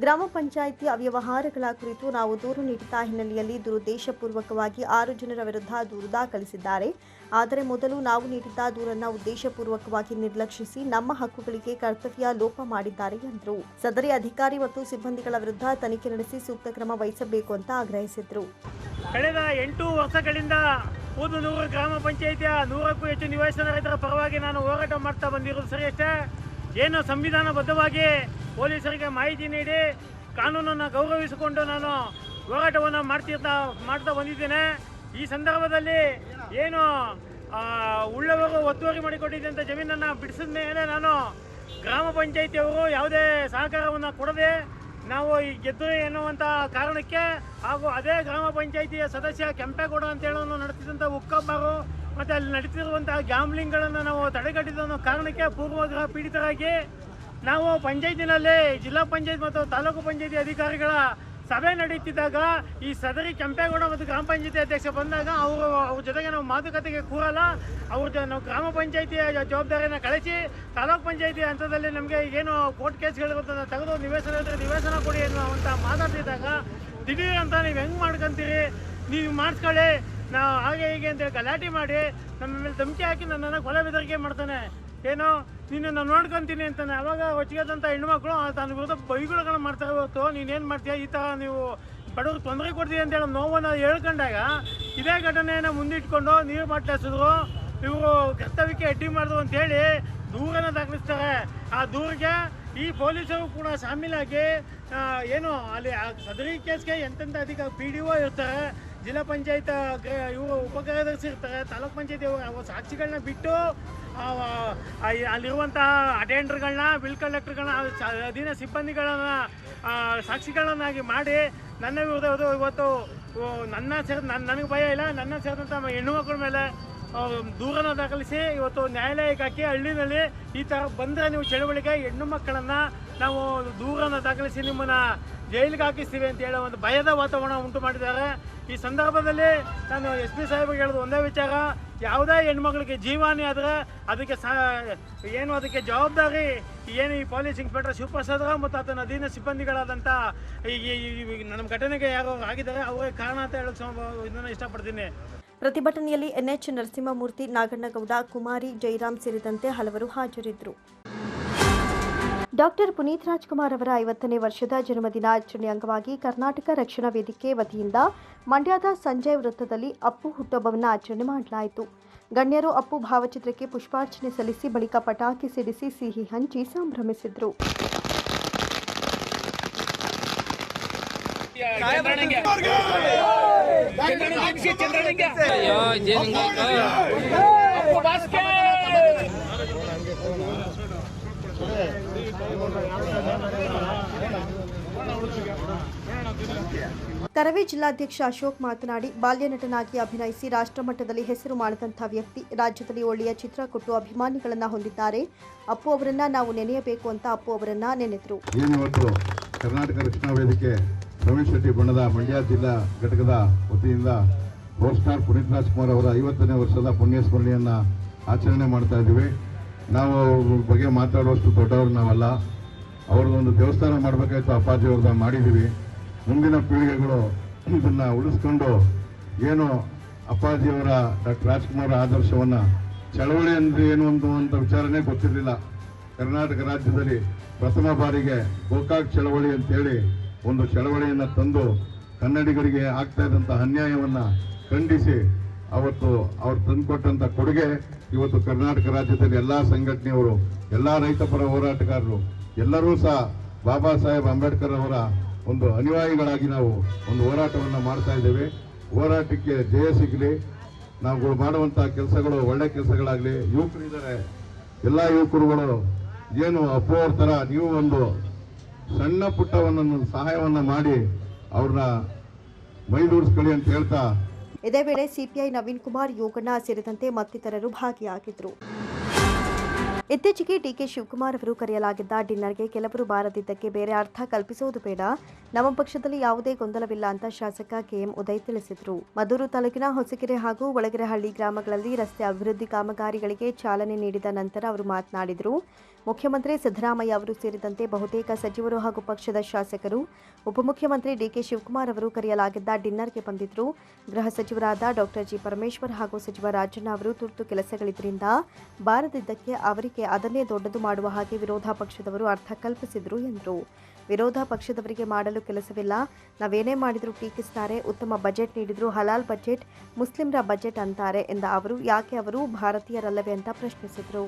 ಗ್ರಾಮ ಪಂಚಾಯಿತಿ ಅವ್ಯವಹಾರಗಳ ಕುರಿತು ನಾವು ದೂರು ನೀಡಿದ ಹಿನ್ನೆಲೆಯಲ್ಲಿ ದುರುದ್ದೇಶಪೂರ್ವಕವಾಗಿ 6 ಜನರ ವಿರುದ್ಧ ದೂರು ದಾಖಲಿಸಿದ್ದಾರೆ. ಆದರೆ ಮೊದಲು ನಾವು ನೀಡಿದ್ದ ದೂರನ್ನು ಉದ್ದೇಶಪೂರ್ವಕವಾಗಿ ನಿರ್ಲಕ್ಷಿಸಿ ನಮ್ಮ ಹಕ್ಕುಗಳಿಗೆ ಕರ್ತವ್ಯ ಲೋಪ ಮಾಡಿದ್ದಾರೆ ಎಂದರು. ಸದರಿ ಅಧಿಕಾರಿ ಮತ್ತು ಸಿಬ್ಬಂದಿಗಳ ವಿರುದ್ಧ ತನಿಖೆ ನಡೆಸಿ ಸೂಕ್ತ ಕ್ರಮ ವಹಿಸಬೇಕು ಅಂತ ಆಗ್ರಹಿಸಿದರು. ಕಳೆದ 8 ವರ್ಷಗಳಿಂದ ಬೂದನೂರು ಗ್ರಾಮ ಪಂಚಾಯಿತಿಯ 100ಕ್ಕೂ ಹೆಚ್ಚು ನಿವಾಸಿತ ರೈತರ ಪರವಾಗಿ ನಾನು ಹೋರಾಟ ಮಾಡ್ತಾ ಬಂದಿರೋದು ಸರಿ ಅಷ್ಟೇ. ಏನು ಸಂವಿಧಾನಬದ್ಧವಾಗಿ ಪೊಲೀಸರಿಗೆ ಮಾಹಿತಿ ನೀಡಿ ಕಾನೂನನ್ನು ಗೌರವಿಸಿಕೊಂಡು ನಾನು ಹೋರಾಟವನ್ನು ಮಾಡ್ತಾ ಬಂದಿದ್ದೇನೆ. ಈ ಸಂದರ್ಭದಲ್ಲಿ ಏನು ಉಳ್ಳವರು ಒತ್ತುವರಿ ಮಾಡಿಕೊಟ್ಟಿದ್ದಂಥ ಜಮೀನನ್ನು ಬಿಡಿಸಿದ ಮೇಲೆ ನಾನು ಗ್ರಾಮ ಪಂಚಾಯಿತಿಯವರು ಯಾವುದೇ ಸಹಕಾರವನ್ನು ಕೊಡದೆ ನಾವು ಈ ಗೆದ್ದು ಎನ್ನುವಂಥ ಕಾರಣಕ್ಕೆ ಹಾಗೂ ಅದೇ ಗ್ರಾಮ ಪಂಚಾಯಿತಿಯ ಸದಸ್ಯ ಕೆಂಪೇಗೌಡ ಅಂತೇಳೋನು ನಡೆಸಿದಂಥ ಹುಕ್ಕಬ್ಬರು ಮತ್ತು ಅಲ್ಲಿ ನಡೀತಿರುವಂತಹ ಗ್ಯಾಮ್ಲಿಂಗ್ಗಳನ್ನು ನಾವು ತಡೆಗಟ್ಟಿದ ಕಾರಣಕ್ಕೆ ಪೂರ್ವಗ್ರಹ ಪೀಡಿತರಾಗಿ ನಾವು ಪಂಚಾಯತಿನಲ್ಲಿ ಜಿಲ್ಲಾ ಪಂಚಾಯತ್ ಮತ್ತು ತಾಲೂಕು ಪಂಚಾಯತಿ ಅಧಿಕಾರಿಗಳ ಸಭೆ ನಡೀತಿದ್ದಾಗ ಈ ಸದರಿ ಕೆಂಪೇಗೌಡ ಮತ್ತು ಗ್ರಾಮ ಪಂಚಾಯತಿ ಅಧ್ಯಕ್ಷ ಬಂದಾಗ ಅವ್ರ ಜೊತೆಗೆ ನಾವು ಮಾತುಕತೆಗೆ ಕೂರಲ್ಲ, ನಾವು ಗ್ರಾಮ ಪಂಚಾಯತಿಯ ಜವಾಬ್ದಾರಿಯನ್ನು ಕಳಿಸಿ ತಾಲೂಕು ಪಂಚಾಯತಿ ಹಂತದಲ್ಲಿ ನಮಗೆ ಏನು ಕೋರ್ಟ್ ಕೇಸ್ಗಳಿರುತ್ತೋ ತೆಗೆದು ನಿವೇಶನ ಕೊಡಿ ಅನ್ನುವಂಥ ಮಾತಾಡ್ತಿದ್ದಾಗ ದಿಢೀರ್ ಅಂತ ನೀವು ಹೆಂಗೆ ಮಾಡ್ಕೊಂತೀರಿ, ನೀವು ಮಾಡಿಸ್ಕೊಳ್ಳಿ, ನಾವು ಹಾಗೆ ಹೀಗೆ ಅಂತೇಳಿ ಗಲಾಟೆ ಮಾಡಿ ನಮ್ಮ ಮೇಲೆ ಧಮಕಿ ಹಾಕಿ ನನ್ನನ್ನು ಕೊಲೆ ಬೆದರಿಕೆ ಮಾಡ್ತಾನೆ. ಏನೋ ನೀನು ನಾನು ನೋಡ್ಕೊತೀನಿ ಅಂತಾನೆ. ಅವಾಗ ಒಚ್ಚಿಗೆದಂಥ ಹೆಣ್ಮಕ್ಳು ತನ್ನ ವಿರುದ್ಧ ಬೈಗುಳಗಳನ್ನ ಮಾಡ್ತಾರೆ. ಇವತ್ತು ನೀನೇನು ಮಾಡ್ತೀಯ, ಈ ಥರ ನೀವು ಬಡವ್ರಿಗೆ ತೊಂದರೆ ಕೊಡ್ತೀವಿ ಅಂತೇಳಿ ನೋವನ್ನು ಹೇಳ್ಕೊಂಡಾಗ ಇದೇ ಘಟನೆಯನ್ನು ಮುಂದಿಟ್ಕೊಂಡು ನೀರು ಬಾಟ್ಲಿಸಿದ್ರು, ಇವರು ಕರ್ತವ್ಯಕ್ಕೆ ಅಡ್ಡಿ ಮಾಡಿದ್ರು ಅಂತೇಳಿ ದೂರನ್ನು ದಾಖಲಿಸ್ತಾರೆ. ಆ ದೂರಿಗೆ ಈ ಪೊಲೀಸರು ಕೂಡ ಶಾಮೀಲಾಗಿ ಏನು ಅಲ್ಲಿ ಸದರಿ ಕೇಸ್ಗೆ ಎಂತೆಂಥ PDO ಇರ್ತಾರೆ, ಜಿಲ್ಲಾ ಪಂಚಾಯತ್ ಇವರು ಉಪಕಾರ್ಯದರ್ಶಿ ಇರ್ತಾರೆ, ತಾಲೂಕ್ ಪಂಚಾಯತಿ ಸಾಕ್ಷಿಗಳನ್ನ ಬಿಟ್ಟು ಅಲ್ಲಿರುವಂತಹ ಅಟೆಂಡರ್ಗಳನ್ನ, ಬಿಲ್ ಕಲೆಕ್ಟರ್ಗಳನ್ನ, ಅಧೀನ ಸಿಬ್ಬಂದಿಗಳನ್ನ ಸಾಕ್ಷಿಗಳನ್ನಾಗಿ ಮಾಡಿ ನನ್ನ ವಿರುದ್ಧ ಇವತ್ತು ನನಗೆ ಭಯ ಇಲ್ಲ, ನನ್ನ ಸೇರಿದಂಥ ಹೆಣ್ಣು ಮಕ್ಕಳ ಮೇಲೆ ದೂರನ್ನು ದಾಖಲಿಸಿ ಇವತ್ತು ನ್ಯಾಯಾಲಯಕ್ಕೆ ಹಾಕಿ ಹಳ್ಳಿನಲ್ಲಿ ಈ ಥರ ಬಂದರೆ ನೀವು ಚಳವಳಿಗೆ ಹೆಣ್ಣು ಮಕ್ಕಳನ್ನು ನಾವು ದೂರನ್ನು ದಾಖಲಿಸಿ ನಿಮ್ಮನ್ನು ಜೈಲಿಗೆ ಹಾಕಿಸ್ತೀವಿ ಅಂತ ಹೇಳೋ ಒಂದು ಭಯದ ವಾತಾವರಣ ಉಂಟು ಮಾಡಿದ್ದಾರೆ. ಈ ಸಂದರ್ಭದಲ್ಲಿ ನಾನು SP ಸಾಹೇಬ್ರಿಗೆ ಹೇಳೋದು ಒಂದೇ ವಿಚಾರ, ಯಾವುದೇ ಹೆಣ್ಮಕ್ಳಿಗೆ ಜೀವಾನಿ ಆದರೆ ಅದಕ್ಕೆ ಅದಕ್ಕೆ ಜವಾಬ್ದಾರಿ ಏನು ಈ ಪೊಲೀಸ್ ಇನ್ಸ್ಪೆಕ್ಟರ್ ಶಿವಪ್ರಸಾದ್ ರಾವ್ ಮತ್ತು ಆತನ ಅಧೀನ ಸಿಬ್ಬಂದಿಗಳಾದಂಥ ನಮ್ಮ ಘಟನೆಗೆ ಯಾರು ಆಗಿದ್ದಾರೆ ಅವರೇ ಕಾರಣ ಅಂತ ಹೇಳೋಕ್ಕೆ ಇದನ್ನು ಇಷ್ಟಪಡ್ತೀನಿ. ಪ್ರತಿಭಟನೆಯಲ್ಲಿ NH ನರಸಿಂಹಮೂರ್ತಿ, ನಾಗಣ್ಣಗೌಡ, ಕುಮಾರಿ, ಜೈರಾಮ್ ಸೇರಿದಂತೆ ಹಲವರು ಹಾಜರಿದ್ದರು. ಡಾಕ್ಟರ್ ಪುನೀತ್ ರಾಜ್ಕುಮಾರ್ ಅವರ 50ನೇ ವರ್ಷದ ಜನ್ಮದಿನಾಚರಣೆ ಅಂಗವಾಗಿ ಕರ್ನಾಟಕ ರಕ್ಷಣಾ ವೇದಿಕೆ ವತಿಯಿಂದ ಮಂಡ್ಯದ ಸಂಜಯ್ ವೃತ್ತದಲ್ಲಿ ಅಪ್ಪು ಹುಟ್ಟುಹಬ್ಬವನ್ನು ಆಚರಣೆ ಮಾಡಲಾಯಿತು. ಗಣ್ಯರು ಅಪ್ಪು ಭಾವಚಿತ್ರಕ್ಕೆ ಪುಷ್ಪಾರ್ಚನೆ ಸಲ್ಲಿಸಿ ಬಳಿಕ ಪಟಾಕಿ ಸಿಡಿಸಿ ಸಿಹಿ ಹಂಚಿ ಸಂಭ್ರಮಿಸಿದರು. ಕರವೇ ಜಿಲ್ಲಾಧ್ಯಕ್ಷ ಅಶೋಕ್ ಮಾತನಾಡಿ, ಬಾಲ್ಯ ನಟನಾಗಿ ಅಭಿನಯಿಸಿ ರಾಷ್ಟ್ರಮಟ್ಟದಲ್ಲಿ ಹೆಸರು ಮಾಡಿದಂಥ ವ್ಯಕ್ತಿ, ರಾಜ್ಯದಲ್ಲಿ ಒಳ್ಳೆಯ ಚಿತ್ರ ಕೊಟ್ಟು ಅಭಿಮಾನಿಗಳನ್ನ ಹೊಂದಿದ್ದಾರೆ. ಅಪ್ಪು ಅವರನ್ನ ನಾವು ನೆನೆಯಬೇಕು ಅಂತ ಅಪ್ಪು ಅವರನ್ನ ನೆನೆದರು. ಕರ್ನಾಟಕ ರಕ್ಷಣಾ ವೇದಿಕೆ ರಮೇಶ್ ಶೆಟ್ಟಿ ಬಣ್ಣದ ಮಂಡ್ಯ ಜಿಲ್ಲಾ ಘಟಕದ ವತಿಯಿಂದ ಪವರ್ ಸ್ಟಾರ್ ಪುನೀತ್ ರಾಜ್ಕುಮಾರ್ ಅವರ 50ನೇ ವರ್ಷದ ಪುಣ್ಯ ಸ್ಮರಣೆಯನ್ನು ಆಚರಣೆ ಮಾಡ್ತಾ ಇದ್ದೀವಿ. ನಾವು ಅವ್ರ ಬಗ್ಗೆ ಮಾತಾಡುವಷ್ಟು ದೊಡ್ಡವರು ನಾವಲ್ಲ. ಅವ್ರದ್ದೊಂದು ದೇವಸ್ಥಾನ ಮಾಡಬೇಕಾಯ್ತು, ಅಪ್ಪಾಜಿಯವ್ರದ್ದು ಮಾಡಿದ್ದೀವಿ. ಮುಂದಿನ ಪೀಳಿಗೆಗಳು ಇದನ್ನು ಉಳಿಸ್ಕೊಂಡು ಏನು ಅಪ್ಪಾಜಿಯವರ ಡಾಕ್ಟರ್ ರಾಜ್ಕುಮಾರ್ ಆದರ್ಶವನ್ನು, ಚಳವಳಿ ಅಂದರೆ ಏನು ಅಂತ ವಿಚಾರನೇ ಗೊತ್ತಿರಲಿಲ್ಲ. ಕರ್ನಾಟಕ ರಾಜ್ಯದಲ್ಲಿ ಪ್ರಥಮ ಬಾರಿಗೆ ಗೋಕಾಕ್ ಚಳವಳಿ ಅಂತೇಳಿ ಒಂದು ಚಳವಳಿಯನ್ನು ತಂದು ಕನ್ನಡಿಗರಿಗೆ ಆಗ್ತಾ ಇದ್ದಂಥ ಅನ್ಯಾಯವನ್ನು ಖಂಡಿಸಿ ಅವತ್ತು ಅವ್ರು ತಂದುಕೊಟ್ಟಂಥ ಕೊಡುಗೆ ಇವತ್ತು ಕರ್ನಾಟಕ ರಾಜ್ಯದಲ್ಲಿ ಎಲ್ಲ ಸಂಘಟನೆಯವರು, ಎಲ್ಲ ರೈತಪರ ಹೋರಾಟಗಾರರು ಎಲ್ಲರೂ ಸಹ ಬಾಬಾ ಸಾಹೇಬ್ ಅಂಬೇಡ್ಕರ್ ಅವರ ಒಂದು ಅನುಯಾಯಿಗಳಾಗಿ ನಾವು ಒಂದು ಹೋರಾಟವನ್ನು ಮಾಡ್ತಾ ಇದ್ದೇವೆ. ಹೋರಾಟಕ್ಕೆ ಜಯ ಸಿಗಲಿ, ನಾವು ಮಾಡುವಂಥ ಕೆಲಸಗಳು ಒಳ್ಳೆ ಕೆಲಸಗಳಾಗಲಿ. ಯುವಕರಿದ್ದಾರೆ, ಎಲ್ಲ ಯುವಕರುಗಳು ಏನು ಅಪ್ಪು ಅವ್ರ ಥರ ನೀವು ಒಂದು ಸಣ್ಣ ಪುಟ್ಟವನ್ನು ಸಹಾಯವನ್ನು ಮಾಡಿ ಅವ್ರನ್ನ ಮೈದೂಡಿಸ್ಕೊಳ್ಳಿ ಅಂತ ಹೇಳ್ತಾ, ಇದೇ ವೇಳೆ ಸಿಪಿಐ ನವೀನ್ ಕುಮಾರ್, ಯೋಗಣ್ಣ ಸೇರಿದಂತೆ ಮತ್ತಿತರರು ಭಾಗಿಯಾಗಿದ್ದರು. ಇತ್ತೀಚೆಗೆ DK ಶಿವಕುಮಾರ್ ಅವರು ಕರೆಯಲಾಗಿದ್ದ ಡಿನ್ನರ್ಗೆ ಕೆಲವರು ಬಾರದಿದ್ದಕ್ಕೆ ಬೇರೆ ಅರ್ಥ ಕಲ್ಪಿಸುವುದು ಬೇಡ, ನಮ್ಮ ಪಕ್ಷದಲ್ಲಿ ಯಾವುದೇ ಗೊಂದಲವಿಲ್ಲ ಅಂತ ಶಾಸಕ KM ಉದಯ್ ತಿಳಿಸಿದರು. ಮದ್ದೂರು ತಾಲೂಕಿನ ಹೊಸಕೆರೆ ಹಾಗೂ ಒಳಗೆರೆಹಳ್ಳಿ ಗ್ರಾಮಗಳಲ್ಲಿ ರಸ್ತೆ ಅಭಿವೃದ್ಧಿ ಕಾಮಗಾರಿಗಳಿಗೆ ಚಾಲನೆ ನೀಡಿದ ನಂತರ ಅವರು ಮಾತನಾಡಿದರು. ಮುಖ್ಯಮಂತ್ರಿ ಸಿದ್ದರಾಮಯ್ಯ ಅವರು ಸೇರಿದಂತೆ ಬಹುತೇಕ ಸಚಿವರು ಹಾಗೂ ಪಕ್ಷದ ಶಾಸಕರು, ಉಪಮುಖ್ಯಮಂತ್ರಿ DK ಶಿವಕುಮಾರ್ ಅವರು ಕರೆಯಲಾಗಿದ್ದ ಡಿನ್ನರ್ಗೆ ಬಂದಿದ್ದರು. ಗೃಹ ಸಚಿವರಾದ ಡಾಕ್ಟರ್ G ಪರಮೇಶ್ವರ್ ಹಾಗೂ ಸಚಿವ ರಾಜಣ್ಣ ಅವರು ತುರ್ತು ಕೆಲಸಗಳಿದ್ರಿಂದ ಬಾರದಿದ್ದಕ್ಕೆ ಅವರಿಗೆ ಅದನ್ನೇ ದೊಡ್ಡದು ಮಾಡುವ ಹಾಗೆ ವಿರೋಧ ಪಕ್ಷದವರು ಅರ್ಥ ಕಲ್ಪಿಸಿದರು ಎಂದರು. ವಿರೋಧ ಪಕ್ಷದವರಿಗೆ ಮಾಡಲು ಕೆಲಸವಿಲ್ಲ, ನಾವೇನೇ ಮಾಡಿದರೂ ಟೀಕಿಸ್ತಾರೆ. ಉತ್ತಮ ಬಜೆಟ್ ನೀಡಿದ್ರು, ಹಲಾಲ್ ಬಜೆಟ್, ಮುಸ್ಲಿಂರ ಬಜೆಟ್ ಅಂತಾರೆ ಎಂದ ಅವರು, ಯಾಕೆ ಅವರು ಭಾರತೀಯರಲ್ಲವೇ ಅಂತ ಪ್ರಶ್ನಿಸಿದರು.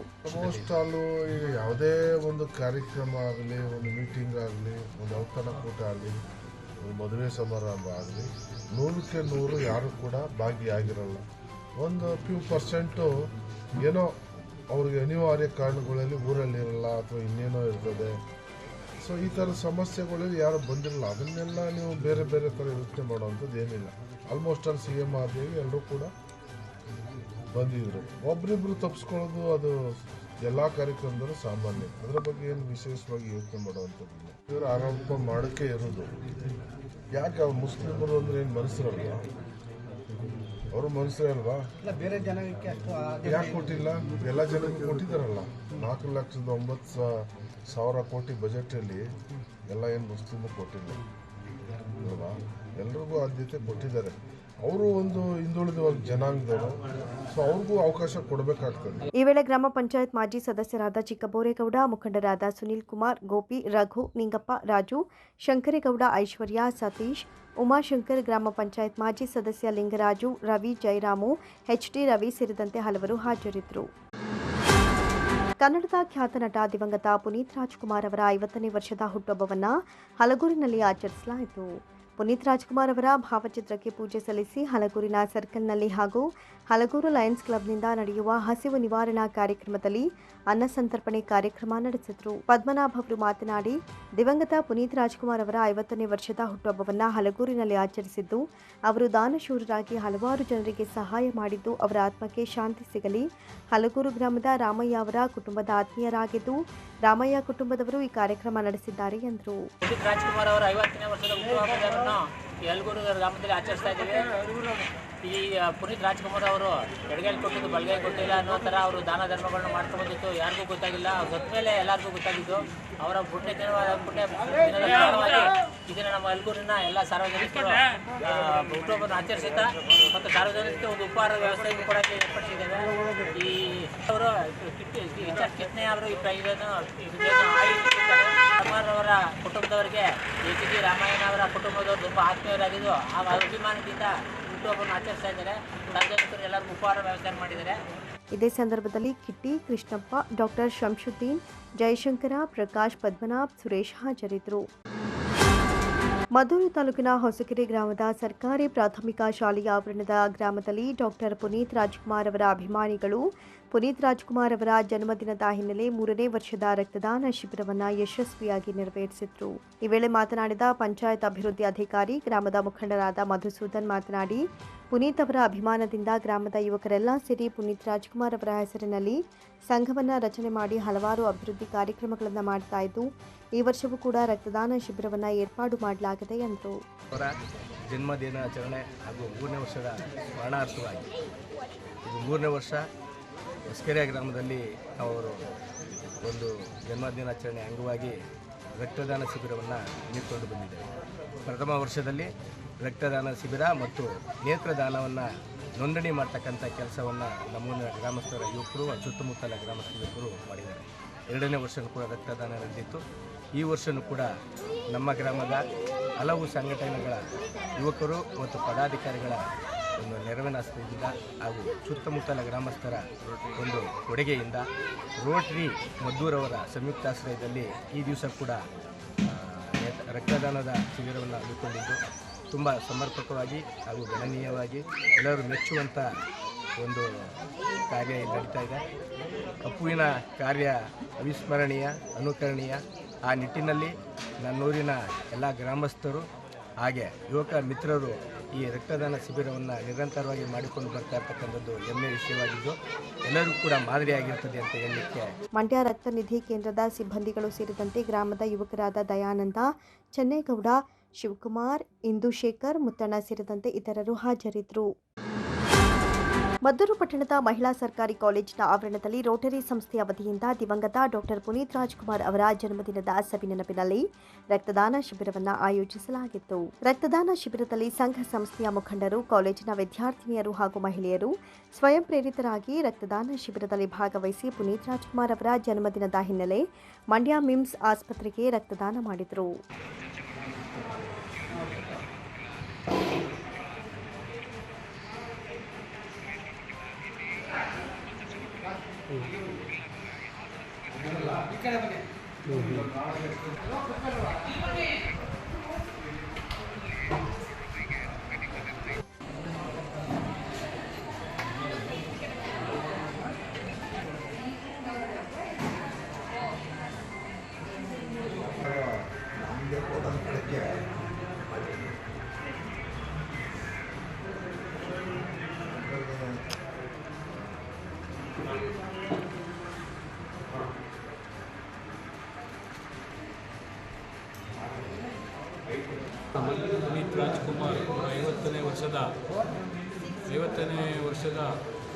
ಈಗ ಯಾವುದೇ ಒಂದು ಕಾರ್ಯಕ್ರಮ ಆಗಲಿ, ಒಂದು ಮೀಟಿಂಗ್ ಆಗಲಿ, ಒಂದು ಔತಣಕೂಟ ಆಗಲಿ, ಒಂದು ಮದುವೆ ಸಮಾರಂಭ ಆಗಲಿ, 100ಕ್ಕೆ 100 ಯಾರು ಕೂಡ ಭಾಗಿಯಾಗಿರಲ್ಲ. ಒಂದು ಫ್ಯೂ ಪರ್ಸೆಂಟು ಏನೋ ಅವ್ರಿಗೆ ಅನಿವಾರ್ಯ ಕಾರಣಗಳಲ್ಲಿ ಊರಲ್ಲಿರಲ್ಲ ಅಥವಾ ಇನ್ನೇನೋ ಇರ್ತದೆ. ಸೊ ಈ ಥರ ಸಮಸ್ಯೆಗಳಲ್ಲಿ ಯಾರು ಬಂದಿರಲ್ಲ. ಅದನ್ನೆಲ್ಲ ನೀವು ಬೇರೆ ಬೇರೆ ಥರ ಯೋಚನೆ ಮಾಡೋವಂಥದ್ದು ಏನಿಲ್ಲ. ಆಲ್ಮೋಸ್ಟ್ ಅಲ್ಲಿ CM ಆದೇವಿ ಎಲ್ಲರೂ ಕೂಡ ಬಂದಿದ್ರು. ಒಬ್ರಿಬ್ರು ತಪ್ಪಿಸ್ಕೊಳ್ಳೋದು ಅದು ಎಲ್ಲ ಕಾರ್ಯಕ್ರಮದಲ್ಲೂ ಸಾಮಾನ್ಯ. ಅದರ ಬಗ್ಗೆ ಏನು ವಿಶೇಷವಾಗಿ ಯೋಚನೆ ಮಾಡುವಂಥದ್ದಿಲ್ಲ. ಇವರು ಆರೋಪ ಮಾಡೋಕ್ಕೆ ಇರೋದು. ಯಾಕೆ ಅವ್ರು ಮುಸ್ಲಿಮರು ಅಂದರೆ ಏನು ಮನಸ್ಸಿರಲ್ವಾ? ಅವರು ಮನಸ್ಸೇ ಅಲ್ವಾ? ಬೇರೆ ಜನಕ್ಕೆ ಯಾಕೆ ಕೊಟ್ಟಿಲ್ಲ? ಎಲ್ಲ ಜನಕ್ಕೆ ಕೊಟ್ಟಿದ್ದಾರಲ್ಲ. 4,09,000 ಕೋಟಿ ಬಜೆಟಲ್ಲಿ ಎಲ್ಲ ಏನು ಮುಸ್ಲಿಮು ಕೊಟ್ಟಿಲ್ಲ. ಅಲ್ವಾ? ಎಲ್ರಿಗೂ ಆದ್ಯತೆ ಕೊಟ್ಟಿದ್ದಾರೆ. ಅವರು ಒಂದು ಹಿಂದುಳಿದ ವರ್ಗ ಜನಾಂಗದವರು, ಸೊ ಅವ್ರಿಗೂ ಅವಕಾಶ ಕೊಡಬೇಕಾಗ್ತದೆ. ಈ ವೇಳೆ ಗ್ರಾಮ ಪಂಚಾಯತ್ ಮಾಜಿ ಸದಸ್ಯರಾದ ಚಿಕ್ಕಬೋರೇಗೌಡ, ಮುಖಂಡರಾದ ಸುನಿಲ್ ಕುಮಾರ್, ಗೋಪಿ, ರಘು, ನಿಂಗಪ್ಪ, ರಾಜು, ಶಂಕರೇಗೌಡ, ಐಶ್ವರ್ಯ, ಸತೀಶ್, ಉಮಾಶಂಕರ್, ಗ್ರಾಮ ಪಂಚಾಯತ್ ಮಾಜಿ ಸದಸ್ಯ ಲಿಂಗರಾಜು, ರವಿ, ಜಯರಾಮು, ಎಚ್ಡಿ ರವಿ ಸೇರಿದಂತೆ ಹಲವರು ಹಾಜರಿದ್ದರು. ಕನ್ನಡದ ಖ್ಯಾತ ನಟ ದಿವಂಗತ ಪುನೀತ್ ರಾಜ್ಕುಮಾರ್ ಅವರ 50ನೇ ವರ್ಷದ ಹುಟ್ಟುಹಬ್ಬವನ್ನು ಹಲಗೂರಿನಲ್ಲಿ ಆಚರಿಸಲಾಯಿತು. ಪುನೀತ್ ರಾಜ್ಕುಮಾರ್ ಅವರ ಭಾವಚಿತ್ರಕ್ಕೆ ಪೂಜೆ ಸಲ್ಲಿಸಿ ಹಲಗೂರಿನ ಸರ್ಕಲ್ನಲ್ಲಿ ಹಾಗೂ ಹಲಗೂರು ಲಯನ್ಸ್ ಕ್ಲಬ್ನಿಂದ ನಡೆಯುವ ಹಸಿವು ನಿವಾರಣಾ ಕಾರ್ಯಕ್ರಮದಲ್ಲಿ ಅನ್ನ ಸಂತರ್ಪಣೆ ಕಾರ್ಯಕ್ರಮ ನಡೆಸಿದರು. ಪದ್ಮನಾಭ್ ಅವರು ಮಾತನಾಡಿ, ದಿವಂಗತ ಪುನೀತ್ ರಾಜ್ಕುಮಾರ್ ಅವರ 50ನೇ ವರ್ಷದ ಹುಟ್ಟುಹಬ್ಬವನ್ನು ಹಲಗೂರಿನಲ್ಲಿ ಆಚರಿಸಿದ್ದು, ಅವರು ದಾನಶೂರರಾಗಿ ಹಲವಾರು ಜನರಿಗೆ ಸಹಾಯ ಮಾಡಿದ್ದು ಅವರ ಆತ್ಮಕ್ಕೆ ಶಾಂತಿ ಸಿಗಲಿ. ಹಲಗೂರು ಗ್ರಾಮದ ರಾಮಯ್ಯ ಅವರ ಕುಟುಂಬದ ಆತ್ಮೀಯರಾಗಿದ್ದು, ರಾಮಯ್ಯ ಕುಟುಂಬದವರು ಈ ಕಾರ್ಯಕ್ರಮ ನಡೆಸಿದ್ದಾರೆ ಎಂದರು. ಪುನೀತ್ ರಾಜ್ಕುಮಾರ್ ಅವರ 50ನೇ ವರ್ಷದ ಹುಟ್ಟುಹಬ್ಬವನ್ನು ಹಲಗೂರು ಗ್ರಾಮದಲ್ಲಿ ಆಚರಿಸ್ತಾ ಇದ್ದೀವಿ. ಈ ಪುನೀತ್ ರಾಜ್ಕುಮಾರ್ ಅವರು ಎಡಗೈಲಿ ಕೊಟ್ಟಿದ್ದು ಬಲಗೈ ಕೊಟ್ಟಿಲ್ಲ ಅನ್ನೋ ಥರ ಅವರು ದಾನ ಧರ್ಮಗಳನ್ನ ಮಾಡ್ಕೊಂಡ್ಬಂದಿತ್ತು. ಯಾರಿಗೂ ಗೊತ್ತಾಗಿಲ್ಲ. ಸತ್ತ ಮೇಲೆ ಎಲ್ಲರಿಗೂ ಗೊತ್ತಾಗಿದ್ದು. ಅವರ ದಿನದ ಭಾಗವಾಗಿ ಇದನ್ನು ನಮ್ಮ ಹಲಗೂರಿನ ಎಲ್ಲ ಸಾರ್ವಜನಿಕರು ಹುಟ್ಟುಹಬ್ಬವನ್ನು ಆಚರಿಸುತ್ತಾ ಮತ್ತು ಸಾರ್ವಜನಿಕರಿಗೆ ಒಂದು ಉಪಹಾರ ವ್ಯವಸ್ಥೆಯನ್ನು ಕೂಡ ಏರ್ಪಡಿಸಿದ್ದೇವೆ. ಈ ಅವರು ಕಿಟ್ನೆ ಅವರು ಇದನ್ನು ಕುಮಾರ್ ಅವರ ಕುಟುಂಬದವರಿಗೆ ಎಚ್.ಡಿ. ರಾಮಯ್ಯನ ಅವರ ಕುಟುಂಬದವರು ತುಂಬ ಆತ್ಮೀಯರಾಗಿದ್ದು ಆ ಅಭಿಮಾನದಿಂದ ಹುಟ್ಟುಹಬ್ಬವನ್ನು ಆಚರಿಸ್ತಾ ಇದ್ದಾರೆ. ಸಾರ್ವಜನಿಕರು ಎಲ್ಲರಿಗೂ ಉಪಹಾರ ವ್ಯವಸ್ಥೆ ಮಾಡಿದ್ದಾರೆ. ಇದೇ ಸಂದರ್ಭದಲ್ಲಿ ಕಿಟ್ಟಿ, ಕೃಷ್ಣಪ್ಪ, ಡಾಕ್ಟರ್ ಶಂಶುದ್ದೀನ್, ಜಯಶಂಕರ, ಪ್ರಕಾಶ್, ಪದ್ಮನಾಭ್, ಸುರೇಶ್ ಹಾಜರಿದ್ದರು. ಮದ್ದೂರು ತಾಲೂಕಿನ ಹೊಸಕೆರೆ ಗ್ರಾಮದ ಸರ್ಕಾರಿ ಪ್ರಾಥಮಿಕ ಶಾಲೆಯ ಆವರಣದ ಗ್ರಾಮದಲ್ಲಿ ಡಾಕ್ಟರ್ ಪುನೀತ್ ರಾಜ್ಕುಮಾರ್ ಅವರ ಅಭಿಮಾನಿಗಳು ಪುನೀತ್ ರಾಜ್ಕುಮಾರ್ ಅವರ ಜನ್ಮದಿನದ ಹಿನ್ನೆಲೆ 3ನೇ ವರ್ಷದ ರಕ್ತದಾನ ಶಿಬಿರವನ್ನು ಯಶಸ್ವಿಯಾಗಿ ನೆರವೇರಿಸಿದರು. ಈ ವೇಳೆ ಮಾತನಾಡಿದ ಪಂಚಾಯತ್ ಅಭಿವೃದ್ಧಿ ಅಧಿಕಾರಿ, ಗ್ರಾಮದ ಮುಖಂಡರಾದ ಮಧುಸೂದನ್ ಮಾತನಾಡಿ, ಪುನೀತ್ ಅವರ ಅಭಿಮಾನದಿಂದ ಗ್ರಾಮದ ಯುವಕರೆಲ್ಲ ಸೇರಿ ಪುನೀತ್ ರಾಜ್ಕುಮಾರ್ ಅವರ ಹೆಸರಿನಲ್ಲಿ ಸಂಘವನ್ನು ರಚನೆ ಮಾಡಿ ಹಲವಾರು ಅಭಿವೃದ್ಧಿ ಕಾರ್ಯಕ್ರಮಗಳನ್ನು ಮಾಡ್ತಾ ಇದ್ದು, ಈ ವರ್ಷವೂ ಕೂಡ ರಕ್ತದಾನ ಶಿಬಿರವನ್ನು ಏರ್ಪಾಡು ಮಾಡಲಾಗಿದೆ ಎಂದರು. ಅವರ ಜನ್ಮದಿನಾಚರಣೆ ಹಾಗೂ 3ನೇ ವರ್ಷದ ಸ್ಮರಣಾರ್ಥವಾಗಿ ಇದು 3ನೇ ವರ್ಷ ಹೊಸಕೆರೆ ಗ್ರಾಮದಲ್ಲಿ ಅವರು ಒಂದು ಜನ್ಮದಿನಾಚರಣೆ ಅಂಗವಾಗಿ ರಕ್ತದಾನ ಶಿಬಿರವನ್ನು ನೀಡಿಕೊಂಡು ಬಂದಿದ್ದೇವೆ. ಪ್ರಥಮ ವರ್ಷದಲ್ಲಿ ರಕ್ತದಾನ ಶಿಬಿರ ಮತ್ತು ನೇತ್ರದಾನವನ್ನು ನೋಂದಣಿ ಮಾಡ್ತಕ್ಕಂಥ ಕೆಲಸವನ್ನು ನಮ್ಮೂರಿನ ಗ್ರಾಮಸ್ಥರ ಯುವಕರು ಸುತ್ತಮುತ್ತಲ ಗ್ರಾಮಸ್ಥರ ಯುವಕರು ಮಾಡಿದ್ದಾರೆ. 2ನೇ ವರ್ಷವೂ ಕೂಡ ರಕ್ತದಾನ ನಡೆದಿತ್ತು. ಈ ವರ್ಷವೂ ಕೂಡ ನಮ್ಮ ಗ್ರಾಮದ ಹಲವು ಸಂಘಟನೆಗಳ ಯುವಕರು ಮತ್ತು ಪದಾಧಿಕಾರಿಗಳ ಒಂದು ನೆರವಿನ ಹಸ್ತದಿಂದ ಹಾಗೂ ಸುತ್ತಮುತ್ತಲ ಗ್ರಾಮಸ್ಥರ ಒಂದು ಕೊಡುಗೆಯಿಂದ ರೋಟರಿ ಮದ್ದೂರವರ ಸಂಯುಕ್ತಾಶ್ರಯದಲ್ಲಿ ಈ ದಿವಸ ಕೂಡ ರಕ್ತದಾನದ ಶಿಬಿರವನ್ನು ಹಮ್ಮಿಕೊಂಡಿದ್ದು ತುಂಬ ಸಮರ್ಪಕವಾಗಿ ಹಾಗೂ ಗಣನೀಯವಾಗಿ ಎಲ್ಲರೂ ಮೆಚ್ಚುವಂಥ ಒಂದು ಕಾರ್ಯ ನಡೀತಾ ಇದೆ. ಅಪ್ಪುವಿನ ಕಾರ್ಯ ಅವಿಸ್ಮರಣೀಯ, ಅನುಕರಣೀಯ. ಆ ನಿಟ್ಟಿನಲ್ಲಿ ನನ್ನೂರಿನ ಎಲ್ಲ ಗ್ರಾಮಸ್ಥರು ಹಾಗೆ ಯುವಕ ಮಿತ್ರರು ಈ ರಕ್ತದಾನ ಶಿಬಿರವನ್ನು ನಿರಂತರವಾಗಿ ಮಾಡಿಕೊಂಡು ಬರ್ತಾ ಇರ್ತಕ್ಕಂಥದ್ದು ಹೆಮ್ಮೆಯ ವಿಷಯವಾಗಿದ್ದು ಎಲ್ಲರೂ ಕೂಡ ಮಾದರಿಯಾಗಿರ್ತದೆ ಅಂತ ಹೇಳಲಿಕ್ಕೆ. ಮಂಡ್ಯ ರಕ್ತ ನಿಧಿ ಕೇಂದ್ರದ ಸಿಬ್ಬಂದಿಗಳು ಸೇರಿದಂತೆ ಗ್ರಾಮದ ಯುವಕರಾದ ದಯಾನಂದ, ಚೆನ್ನೇಗೌಡ, ಶಿವಕುಮಾರ್, ಇಂದುಶೇಖರ್, ಮುತ್ತಣ್ಣ ಸೇರಿದಂತೆ ಇತರರು ಹಾಜರಿದ್ದರು. ಮದ್ದೂರು ಪಟ್ಟಣದ ಮಹಿಳಾ ಸರ್ಕಾರಿ ಕಾಲೇಜಿನ ಆವರಣದಲ್ಲಿ ರೋಟರಿ ಸಂಸ್ಥೆಯ ವತಿಯಿಂದ ದಿವಂಗತ ಡಾಕ್ಟರ್ ಪುನೀತ್ ರಾಜ್ಕುಮಾರ್ ಅವರ ಜನ್ಮದಿನದ ಸವಿನೆನಪಿನಲ್ಲಿ ರಕ್ತದಾನ ಶಿಬಿರವನ್ನು ಆಯೋಜಿಸಲಾಗಿತ್ತು. ರಕ್ತದಾನ ಶಿಬಿರದಲ್ಲಿ ಸಂಘ ಸಂಸ್ಥೆಯ ಮುಖಂಡರು, ಕಾಲೇಜಿನ ವಿದ್ಯಾರ್ಥಿನಿಯರು ಹಾಗೂ ಮಹಿಳೆಯರು ಸ್ವಯಂ ಪ್ರೇರಿತರಾಗಿ ರಕ್ತದಾನ ಶಿಬಿರದಲ್ಲಿ ಭಾಗವಹಿಸಿ ಪುನೀತ್ ರಾಜ್ಕುಮಾರ್ ಅವರ ಜನ್ಮದಿನದ ಹಿನ್ನೆಲೆ ಮಂಡ್ಯ ಮಿಮ್ಸ್ ಆಸ್ಪತ್ರೆಗೆ ರಕ್ತದಾನ ಮಾಡಿದರು. ಪುನೀತ್ ರಾಜ್ಕುಮಾರ್ ಅವರ 50ನೇ ವರ್ಷದ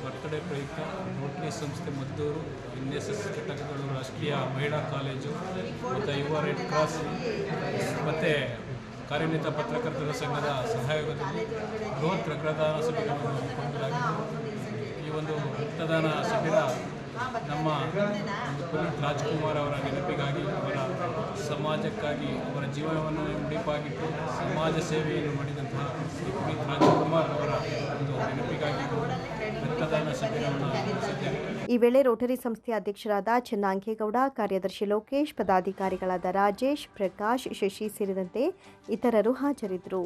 ಬರ್ತ್ಡೇ ಪ್ರಯುಕ್ತ ರೋಟರಿ ಸಂಸ್ಥೆ ಮದ್ದೂರು, NSS ಘಟಕಗಳು, ರಾಷ್ಟ್ರೀಯ ಮಹಿಳಾ ಕಾಲೇಜು ಮತ್ತು ಯುವ ರೆಡ್ ಕ್ರಾಸ್ ಮತ್ತು ಕಾರ್ಯನಿರತ ಪತ್ರಕರ್ತರ ಸಂಘದ ಸಹಯೋಗದಲ್ಲಿ ಬೃಹತ್ ರಕ್ತದಾನ ಶಿಬಿರವನ್ನು ಹಮ್ಮಿಕೊಳ್ಳಲಾಗಿದ್ದು ಈ ಒಂದು ರಕ್ತದಾನ ಶಿಬಿರ ನಮ್ಮ ಪುನೀತ್ ರಾಜ್ಕುಮಾರ್ ಅವರ ನೆನಪಿಗಾಗಿ, ಅವರ ಸಮಾಜಕ್ಕಾಗಿ ಅವರ ಜೀವನವನ್ನು ಮುಡಿಪಾಗಿಟ್ಟು ಸಮಾಜ ಸೇವೆಯನ್ನು ಮಾಡಿದಂತಹ ಪುನೀತ್ ರಾಜ್ಕುಮಾರ್ ಅವರ ಒಂದು ನೆನಪಿಗಾಗಿ ರಕ್ತದಾನ ಶಿಬಿರವನ್ನು ನಡೆಸಿದ್ದೇವೆ. ಈ ವೇಳೆ ರೋಟರಿ ಸಂಸ್ಥೆಯ ಅಧ್ಯಕ್ಷರಾದ ಚೆನ್ನಂಗೇಗೌಡ, ಕಾರ್ಯದರ್ಶಿ ಲೋಕೇಶ್, ಪದಾಧಿಕಾರಿಗಳಾದ ರಾಜೇಶ್, ಪ್ರಕಾಶ್, ಶಶಿ ಸೇರಿದಂತೆ ಇತರರು ಹಾಜರಿದ್ದರು.